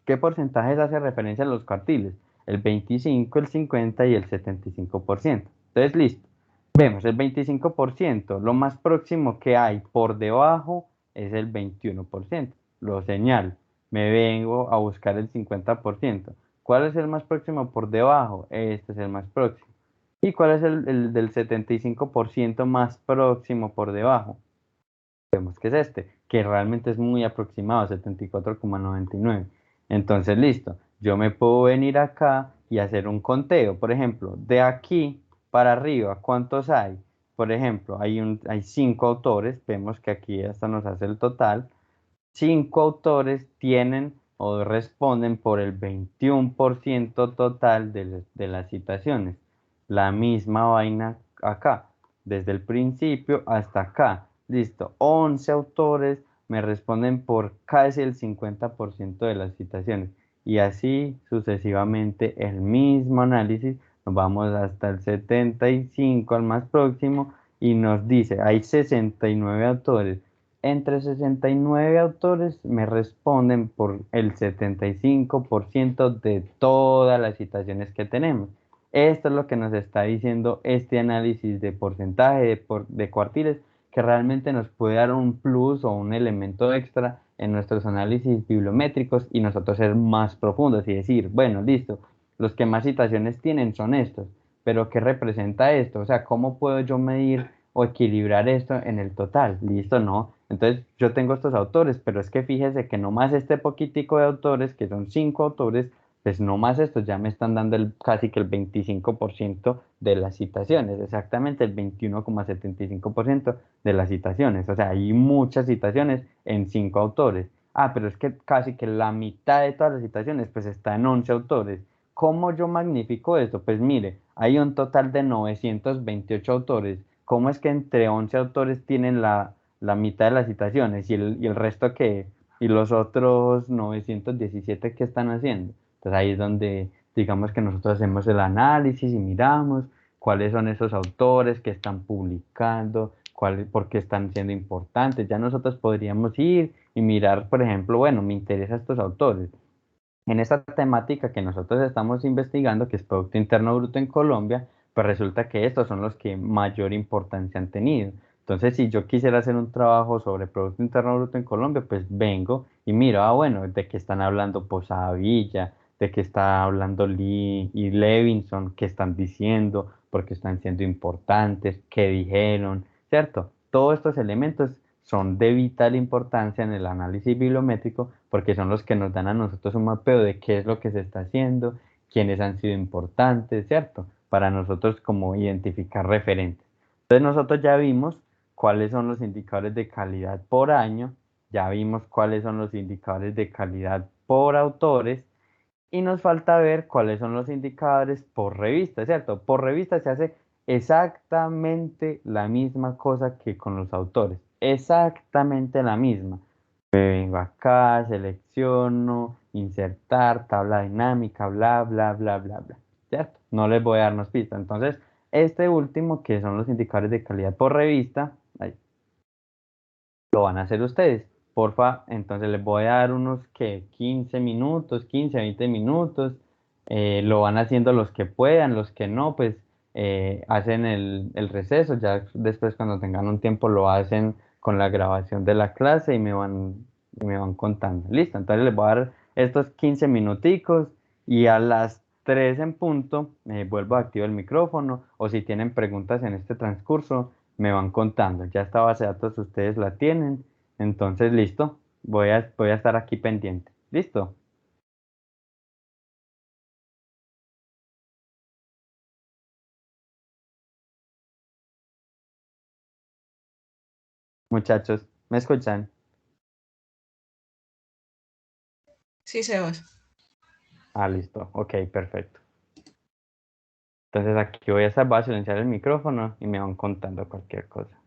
¿qué porcentajes hace referencia a los cuartiles? el 25, el 50 y el 75%. Entonces, listo. Vemos el 25%, lo más próximo que hay por debajo es el 21%. Lo señalo. Me vengo a buscar el 50%. ¿Cuál es el más próximo por debajo? Este es el más próximo. ¿Y cuál es el del 75% más próximo por debajo? Vemos que es este, que realmente es muy aproximado, 74,99. Entonces, listo, yo me puedo venir acá y hacer un conteo. Por ejemplo, de aquí para arriba, ¿cuántos hay? Por ejemplo, hay 5 autores, vemos que aquí hasta nos hace el total. 5 autores tienen o responden por el 21% total de las citaciones. La misma vaina acá, desde el principio hasta acá. Listo, 11 autores me responden por casi el 50% de las citaciones. Y así sucesivamente el mismo análisis, nos vamos hasta el 75 al más próximo y nos dice, hay 69 autores. Entre 69 autores me responden por el 75% de todas las citaciones que tenemos. Esto es lo que nos está diciendo este análisis de porcentaje de cuartiles, que realmente nos puede dar un plus o un elemento extra en nuestros análisis bibliométricos y nosotros ser más profundos y decir, bueno, listo, los que más citaciones tienen son estos, pero ¿qué representa esto? O sea, ¿cómo puedo yo medir o equilibrar esto en el total? Listo, no. Entonces yo tengo estos autores, pero es que fíjese que nomás este poquitico de autores, que son 5 autores, pues nomás estos ya me están dando casi que el 25% de las citaciones, exactamente el 21,75% de las citaciones. O sea, hay muchas citaciones en 5 autores. Ah, pero es que casi que la mitad de todas las citaciones pues está en 11 autores. ¿Cómo yo magnifico esto? Pues mire, hay un total de 928 autores. ¿Cómo es que entre 11 autores tienen la mitad de las citaciones y el resto qué? ¿Y los otros 917 qué están haciendo? Entonces ahí es donde digamos que nosotros hacemos el análisis y miramos cuáles son esos autores que están publicando, por qué están siendo importantes. Ya nosotros podríamos ir y mirar, por ejemplo, bueno, me interesan estos autores. En esta temática que nosotros estamos investigando, que es Producto Interno Bruto en Colombia, pues resulta que estos son los que mayor importancia han tenido. Entonces, si yo quisiera hacer un trabajo sobre Producto Interno Bruto en Colombia, pues vengo y miro, bueno, de qué están hablando Posada Villa, de qué está hablando Lee y Levinson, qué están diciendo, por qué están siendo importantes, qué dijeron, ¿cierto? Todos estos elementos son de vital importancia en el análisis bibliométrico porque son los que nos dan a nosotros un mapeo de qué es lo que se está haciendo, quiénes han sido importantes, ¿cierto? Para nosotros como identificar referentes. Entonces nosotros ya vimos cuáles son los indicadores de calidad por año, ya vimos cuáles son los indicadores de calidad por autores y nos falta ver cuáles son los indicadores por revista, ¿cierto? Por revista se hace exactamente la misma cosa que con los autores, exactamente la misma. Me vengo acá, selecciono, insertar, tabla dinámica, bla, bla, bla, bla, bla, ¿cierto? No les voy a dar más pistas. Entonces, este último, que son los indicadores de calidad por revista, ahí, lo van a hacer ustedes. Porfa, entonces les voy a dar unos que 15 minutos, 15, 20 minutos. Lo van haciendo los que puedan, los que no, pues hacen el receso. Ya después cuando tengan un tiempo lo hacen con la grabación de la clase y me van contando. Listo, entonces les voy a dar estos 15 minuticos y a las 3 en punto vuelvo a activar el micrófono o si tienen preguntas en este transcurso me van contando. Ya esta base de datos ustedes la tienen. Entonces, listo. Voy a estar aquí pendiente. ¿Listo? Muchachos, ¿me escuchan? Sí, Sebas. Ah, listo. Ok, perfecto. Entonces aquí voy a silenciar el micrófono y me van contando cualquier cosa.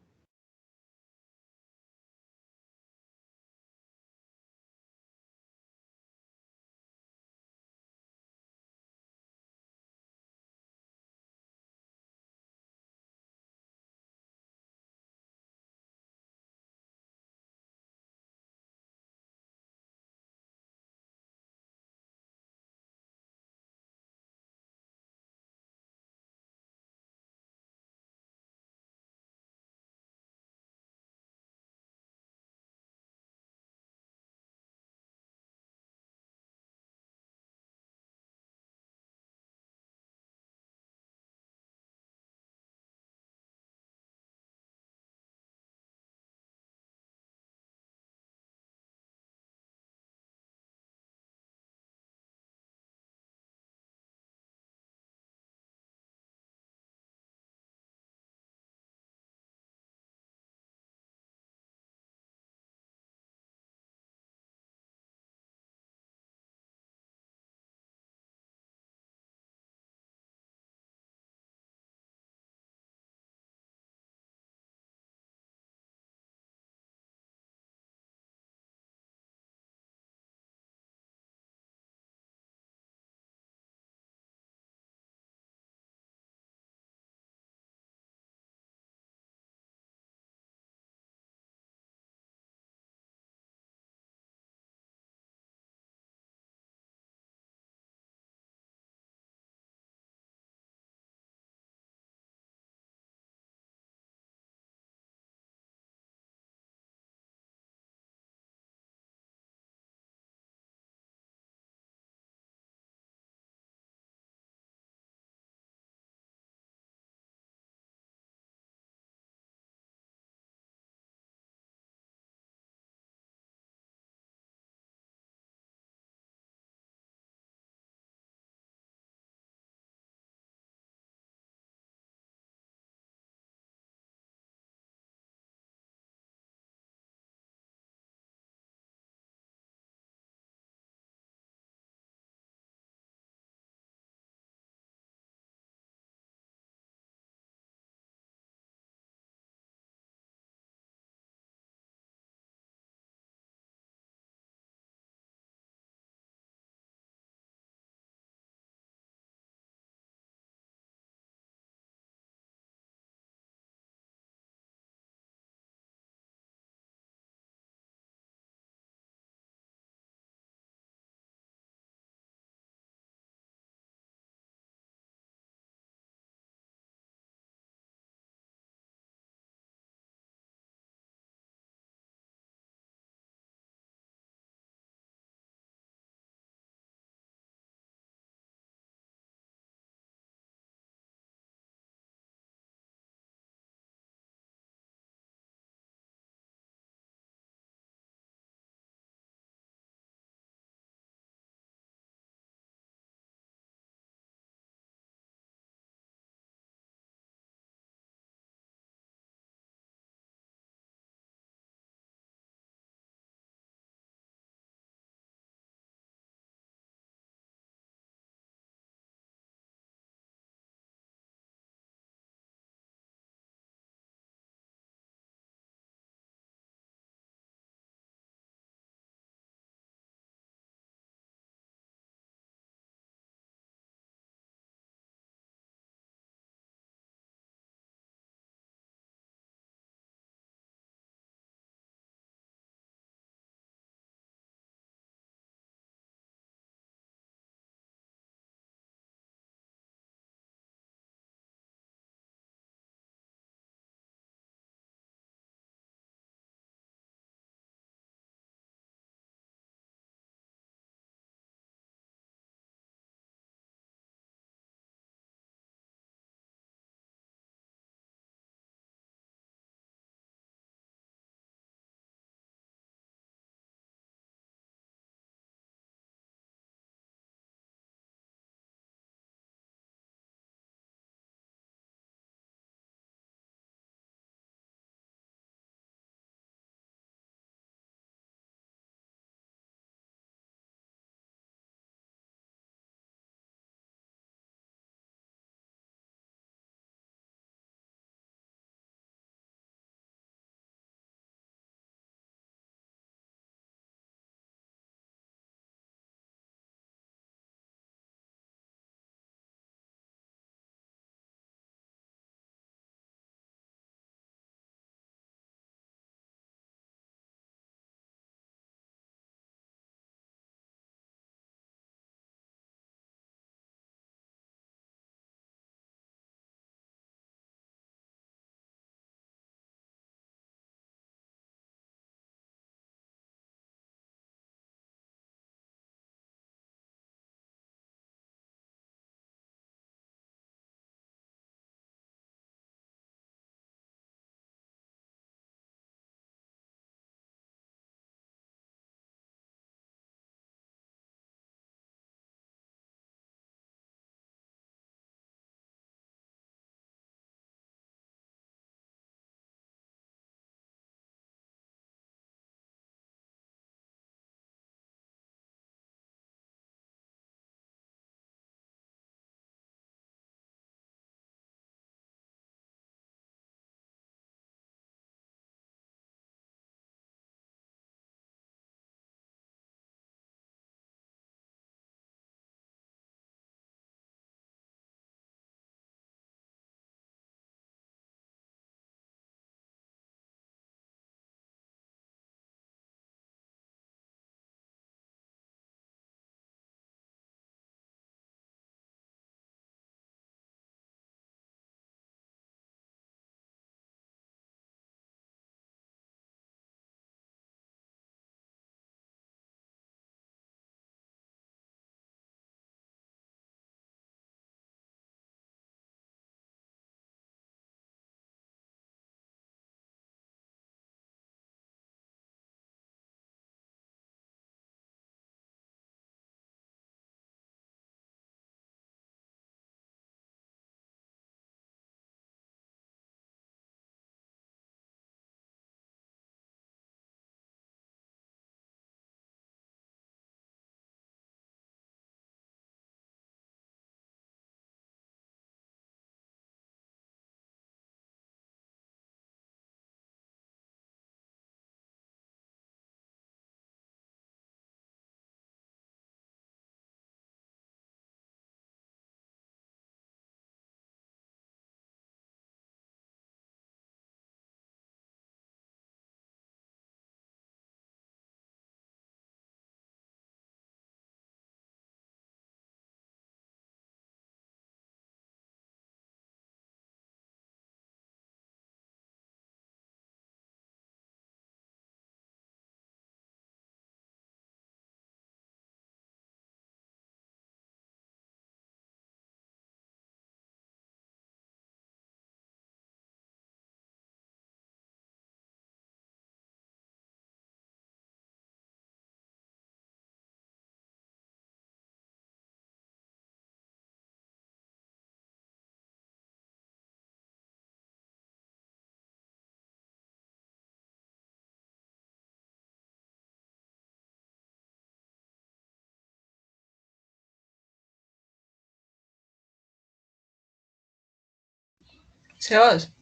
Sebas,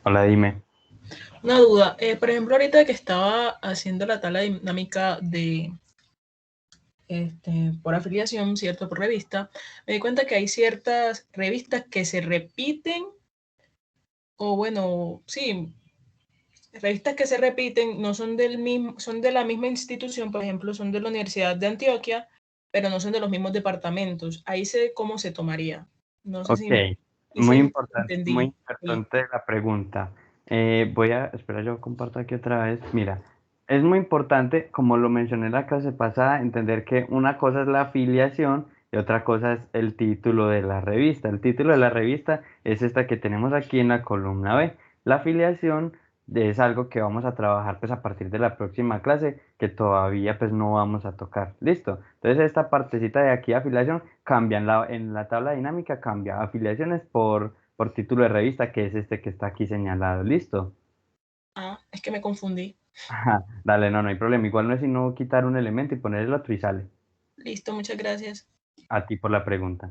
Hola, dime. una duda. Por ejemplo, ahorita que estaba haciendo la tabla dinámica de por afiliación, ¿cierto? Por revista, me di cuenta que hay ciertas revistas que se repiten, o bueno, sí, revistas que se repiten, no son del mismo, son de la misma institución, por ejemplo, son de la Universidad de Antioquia, pero no son de los mismos departamentos. Ahí sé cómo se tomaría. No sé Ok, si, y muy si muy entendí. Sí. importante la pregunta. Espera, yo comparto aquí otra vez. Mira, es muy importante, como lo mencioné en la clase pasada, entender que una cosa es la afiliación y otra cosa es el título de la revista. El título de la revista es esta que tenemos aquí en la columna B. La afiliación es algo que vamos a trabajar pues a partir de la próxima clase que todavía pues no vamos a tocar. ¿Listo? Entonces esta partecita de aquí, afiliación, cambia en la tabla dinámica, cambia afiliaciones por título de revista, que es este que está aquí señalado. ¿Listo? Ah, es que me confundí. Ajá, dale, no hay problema. Igual no es sino quitar un elemento y poner el otro y sale. Listo, muchas gracias. A ti por la pregunta.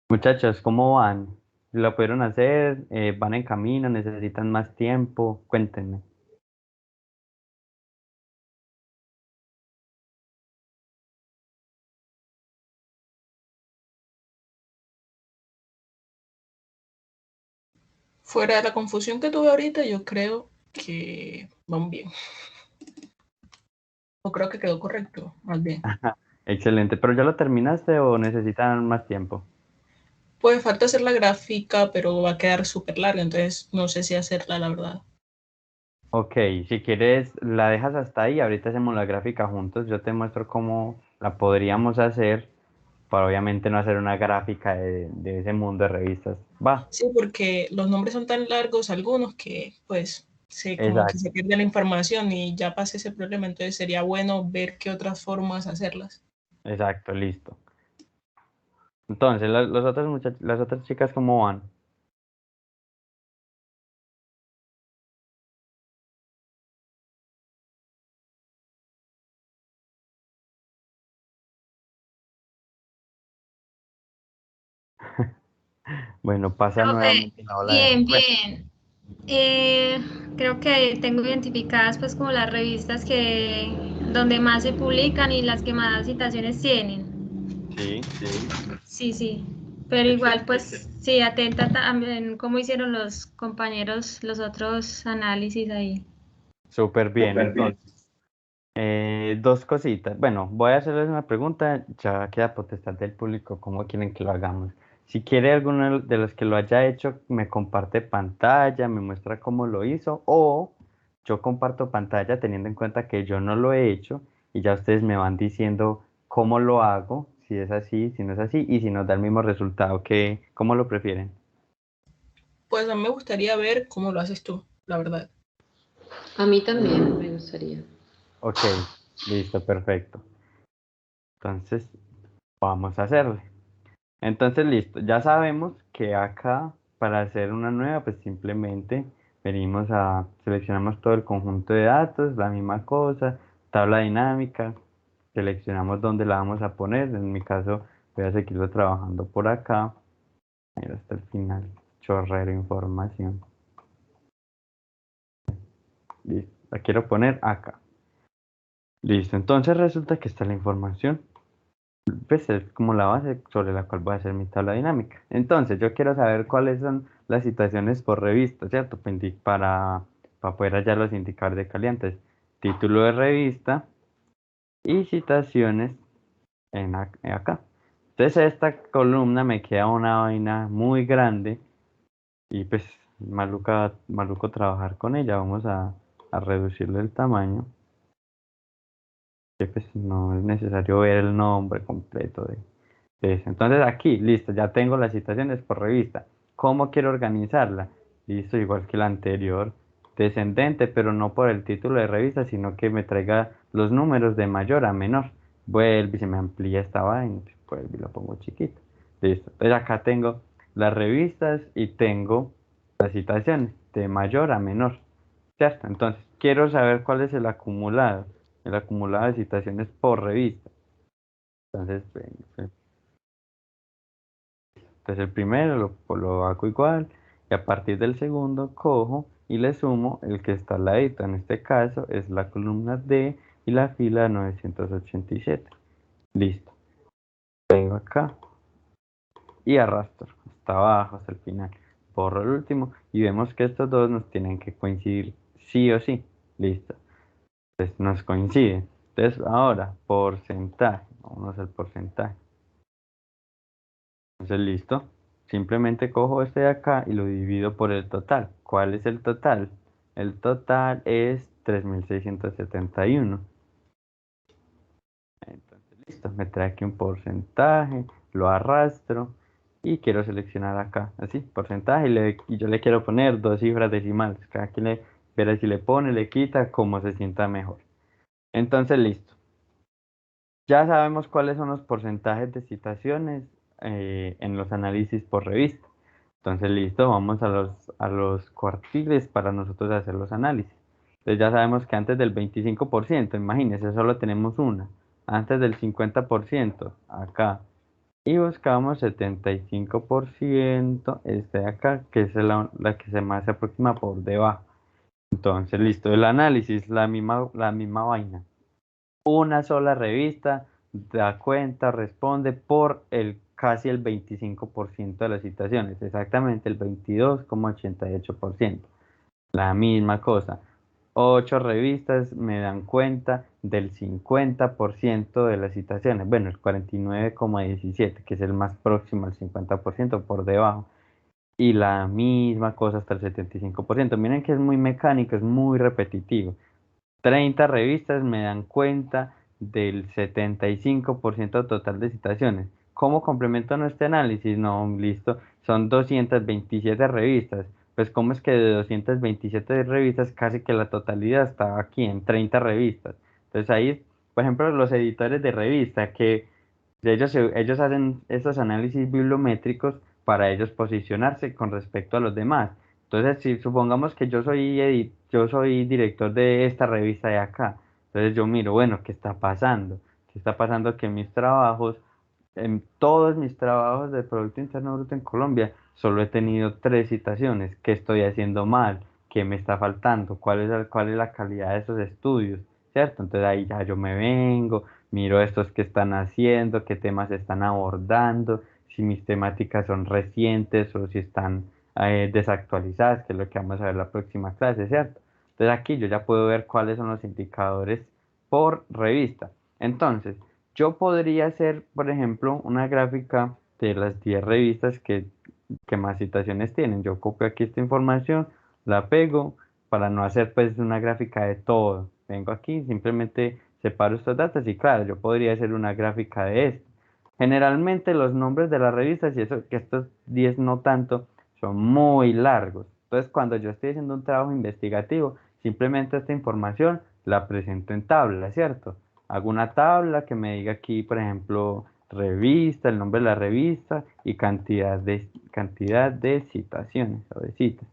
Muchachos, ¿cómo van? ¿Lo pudieron hacer? ¿Van en camino? ¿Necesitan más tiempo? Cuéntenme. Fuera de la confusión que tuve ahorita, yo creo que vamos bien. O creo que quedó correcto, más bien. Excelente, pero ¿ya lo terminaste o necesitan más tiempo? Pues falta hacer la gráfica, pero va a quedar súper larga, entonces no sé si hacerla, la verdad. Ok, si quieres la dejas hasta ahí, ahorita hacemos la gráfica juntos, yo te muestro la podríamos hacer para obviamente no hacer una gráfica de ese mundo de revistas. Va, Sí, porque los nombres son tan largos algunos que pues como que exacto, se pierde la información y ya pasa ese problema, entonces sería bueno ver qué otras formas hacerlas. exacto, listo. Entonces, los otros las otras chicas, ¿cómo van? Bueno, pasa Profe, nuevamente la ola de... bien, Bueno, bien. Eh, Creo que tengo identificadas pues como las revistas que donde más se publican y las que más citaciones tienen. sí, Sí, sí. Pero igual pues sí, atenta también cómo hicieron los compañeros los otros análisis ahí. súper bien. Entonces, dos cositas. Bueno, voy a hacerles una pregunta, ya queda potestad del público cómo quieren que lo hagamos. Si quiere alguno de los que lo haya hecho, me comparte pantalla, me muestra cómo lo hizo, o yo comparto pantalla teniendo en cuenta que yo no lo he hecho y ya ustedes me van diciendo cómo lo hago, si es así, si no es así, y si nos da el mismo resultado, que, ¿cómo lo prefieren? Pues a mí me gustaría ver cómo lo haces tú, la verdad. A mí también me gustaría. Ok, listo, perfecto. Entonces, vamos a hacerle. Entonces, listo, ya sabemos que acá para hacer una nueva, pues simplemente seleccionamos todo el conjunto de datos, la misma cosa, tabla dinámica, seleccionamos dónde la vamos a poner, en mi caso voy a seguirlo trabajando por acá, mira, hasta el final, chorrero información, listo, la quiero poner acá, listo, entonces resulta que está la información. Pues es como la base sobre la cual voy a hacer mi tabla dinámica. Entonces, yo quiero saber cuáles son las citaciones por revista, ¿cierto? Para poder hallar los indicadores de calidad. Entonces, título de revista y citaciones acá. Entonces, esta columna me queda una vaina muy grande y pues maluco trabajar con ella. Vamos a reducirle el tamaño, que pues no es necesario ver el nombre completo de eso. Entonces aquí, listo, ya tengo las citaciones por revista. ¿Cómo quiero organizarla? Listo, igual que la anterior, descendente, pero no por el título de revista, sino que me traiga los números de mayor a menor. Vuelve y se me amplía esta vaina, vuelve y lo pongo chiquito. Listo. Entonces acá tengo las revistas y tengo las citaciones de mayor a menor. ¿Cierto? Entonces, quiero saber cuál es el acumulado de citaciones por revista. Entonces, el primero lo hago igual y a partir del segundo cojo y le sumo el que está al ladito. En este caso es la columna D y la fila 987. Listo. Pego acá y arrastro hasta abajo, hasta el final. Borro el último y vemos que estos dos nos tienen que coincidir sí o sí. Listo. Entonces nos coinciden. Entonces ahora, porcentaje. Vamos al porcentaje. Entonces, listo. Simplemente cojo este de acá y lo divido por el total. ¿Cuál es el total? El total es 3671. Entonces, listo. Me trae aquí un porcentaje, lo arrastro y quiero seleccionar acá, así, porcentaje, y yo le quiero poner dos cifras decimales. Cada quien verá si le pone, le quita, como se sienta mejor. Entonces, listo. Ya sabemos cuáles son los porcentajes de citaciones en los análisis por revista. Entonces, listo, vamos a los cuartiles para nosotros hacer los análisis. Entonces ya sabemos que antes del 25%, imagínense, solo tenemos una. Antes del 50%, acá. Y buscamos 75%, este de acá, que es la que se más se aproxima por debajo. Entonces, listo, el análisis, la misma vaina. Una sola revista da cuenta, responde por casi el 25% de las citaciones, exactamente el 22,88%. La misma cosa. Ocho revistas me dan cuenta del 50% de las citaciones. Bueno, el 49,17, que es el más próximo al 50% por debajo. Y la misma cosa hasta el 75%. Miren que es muy mecánico, es muy repetitivo. 30 revistas me dan cuenta del 75% total de citaciones. ¿Cómo complemento este análisis? No, listo, son 227 revistas. Pues cómo es que de 227 revistas casi que la totalidad está aquí en 30 revistas. Entonces ahí, por ejemplo, los editores de revista que ellos hacen estos análisis bibliométricos para ellos posicionarse con respecto a los demás. Entonces, si supongamos que yo soy director de esta revista de acá, entonces yo miro, bueno, ¿qué está pasando? ¿Qué está pasando? Que mis trabajos, en todos mis trabajos de Producto Interno Bruto en Colombia, solo he tenido 3 citaciones. ¿Qué estoy haciendo mal? ¿Qué me está faltando? ¿Cuál es la calidad de esos estudios? ¿Cierto? Entonces ahí ya yo me vengo, miro estos que están haciendo, qué temas están abordando, si mis temáticas son recientes o si están desactualizadas, que es lo que vamos a ver la próxima clase, ¿cierto? Entonces aquí yo ya puedo ver cuáles son los indicadores por revista. Entonces, yo podría hacer, por ejemplo, una gráfica de las 10 revistas que más citaciones tienen. Yo copio aquí esta información, la pego para no hacer pues una gráfica de todo. Vengo aquí, simplemente separo estos datos y claro, yo podría hacer una gráfica de esto. Generalmente los nombres de las revistas, y eso que estos 10 no tanto, son muy largos. Entonces, cuando yo estoy haciendo un trabajo investigativo, simplemente esta información la presento en tabla, ¿cierto? Hago una tabla que me diga aquí, por ejemplo, revista, el nombre de la revista y cantidad de citaciones o de citas.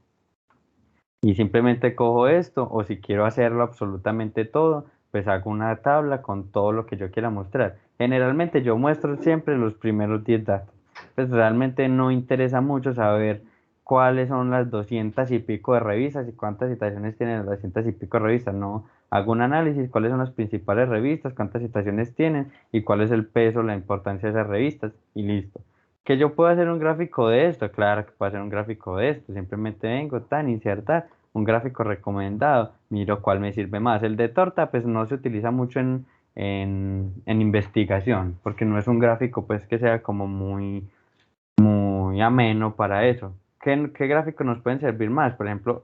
Y simplemente cojo esto, o si quiero hacerlo absolutamente todo, pues hago una tabla con todo lo que yo quiera mostrar. Generalmente yo muestro siempre los primeros 10 datos. Pues realmente no interesa mucho saber cuáles son las 200 y pico de revistas y cuántas citaciones tienen las 200 y pico de revistas. No, hago un análisis, cuáles son las principales revistas, cuántas citaciones tienen y cuál es el peso, la importancia de esas revistas y listo. ¿Que yo puedo hacer un gráfico de esto? Claro que puedo hacer un gráfico de esto. Simplemente vengo, tan, insertar un gráfico recomendado, miro cuál me sirve más. El de torta pues no se utiliza mucho en investigación, porque no es un gráfico pues que sea como muy ameno para eso. ¿Qué gráficos nos pueden servir más? Por ejemplo,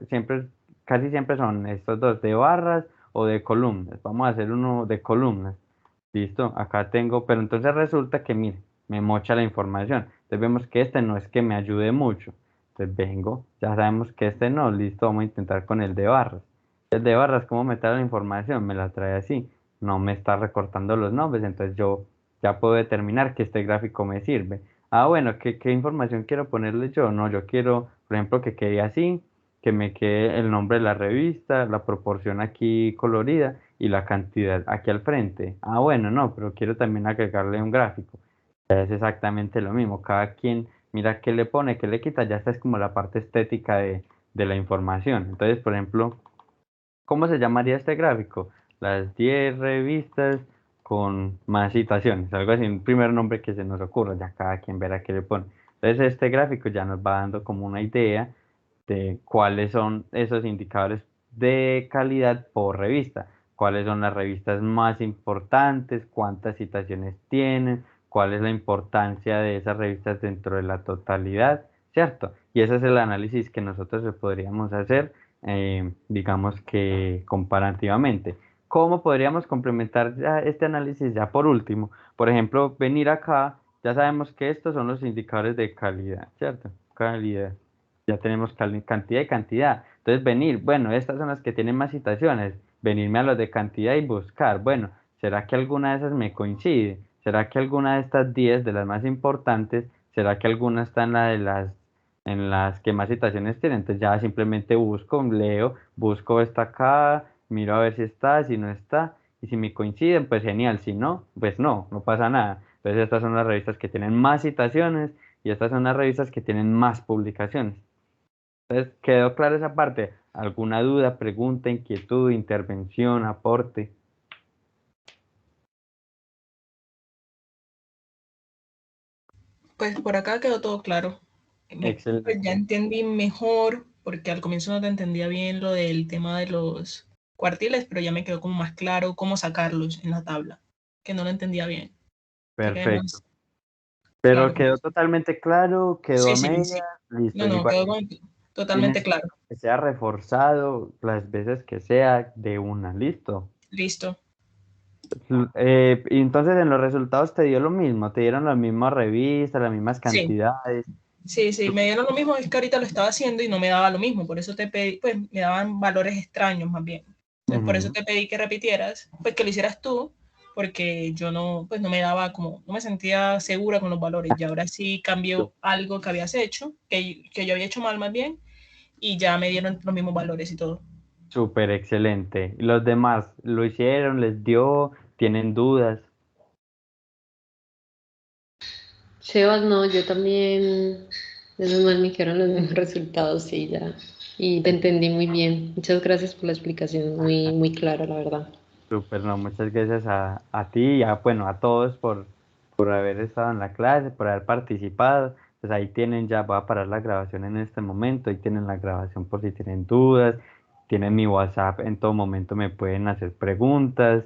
casi siempre son estos dos, de barras o de columnas. Vamos a hacer uno de columnas. Listo, acá tengo, pero entonces resulta que, mire, me mocha la información. Entonces vemos que este no es que me ayude mucho. Entonces vengo, ya sabemos que este no, listo, vamos a intentar con el de barras. El de barras, ¿cómo me trae la información? Me la trae así, no me está recortando los nombres, entonces yo ya puedo determinar que este gráfico me sirve. Ah, bueno, ¿qué información quiero ponerle yo? No, yo quiero, por ejemplo, que quede así, que me quede el nombre de la revista, la proporción aquí colorida y la cantidad aquí al frente. Ah, bueno, no, pero quiero también agregarle un gráfico. Es exactamente lo mismo. Cada quien mira qué le pone, qué le quita. Ya esta es como la parte estética de la información. Entonces, por ejemplo, ¿cómo se llamaría este gráfico? Las 10 revistas con más citaciones. Algo así, un primer nombre que se nos ocurra. Ya cada quien verá qué le pone. Entonces, este gráfico ya nos va dando como una idea de cuáles son esos indicadores de calidad por revista, cuáles son las revistas más importantes, cuántas citaciones tienen, cuál es la importancia de esas revistas dentro de la totalidad, ¿cierto? Y ese es el análisis que nosotros podríamos hacer, digamos que comparativamente. ¿Cómo podríamos complementar ya este análisis ya por último? Por ejemplo, venir acá, ya sabemos que estos son los indicadores de calidad, ¿cierto? Calidad. Ya tenemos cantidad y cantidad. Entonces venir, bueno, estas son las que tienen más citaciones, venirme a los de cantidad y buscar, bueno, ¿será que alguna de esas me coincide? ¿Será que alguna de estas 10 de las más importantes, será que alguna está en las que más citaciones tienen? Entonces ya simplemente busco, leo, busco esta acá, miro a ver si está, si no está, y si me coinciden, pues genial, si no, pues no pasa nada. Entonces estas son las revistas que tienen más citaciones y estas son las revistas que tienen más publicaciones. Entonces, ¿quedó clara esa parte? ¿Alguna duda, pregunta, inquietud, intervención, aporte? Pues por acá quedó todo claro. Pues ya Excelente. entendí mejor, porque al comienzo no te entendía bien lo del tema de los cuartiles, pero ya me quedó como más claro cómo sacarlos en la tabla, que no lo entendía bien. Ya quedé Perfecto. más Pero claro. quedó totalmente claro, quedó Sí, a sí, medias, sí. listo. No, no, Igual quedó tiene totalmente claro. que sea reforzado las veces que sea de una, listo. Listo. Y entonces en los resultados te dio lo mismo, te dieron las mismas revistas, las mismas Sí, cantidades. sí, me dieron lo mismo, es que ahorita lo estaba haciendo y no me daba lo mismo, por eso te pedí, pues me daban valores extraños más bien. Entonces por eso Ujú. te pedí que repitieras, pues que lo hicieras tú, porque yo no, pues no me daba como, no me sentía segura con los valores. Y ahora sí cambió algo que habías hecho, que yo había hecho mal más bien, y ya me dieron los mismos valores y todo. Súper excelente. ¿Y los demás lo hicieron, les dio, tienen dudas? Sebas, no, yo también, menos mal me dijeron los mismos resultados, sí, ya. Y te entendí muy bien. Muchas gracias por la explicación, muy, muy clara, la verdad. Súper, no, muchas gracias a ti y a, bueno, a todos por haber estado en la clase, por haber participado. Pues ahí tienen, ya voy a parar la grabación en este momento, ahí tienen la grabación por si tienen dudas, tienen mi WhatsApp, en todo momento me pueden hacer preguntas.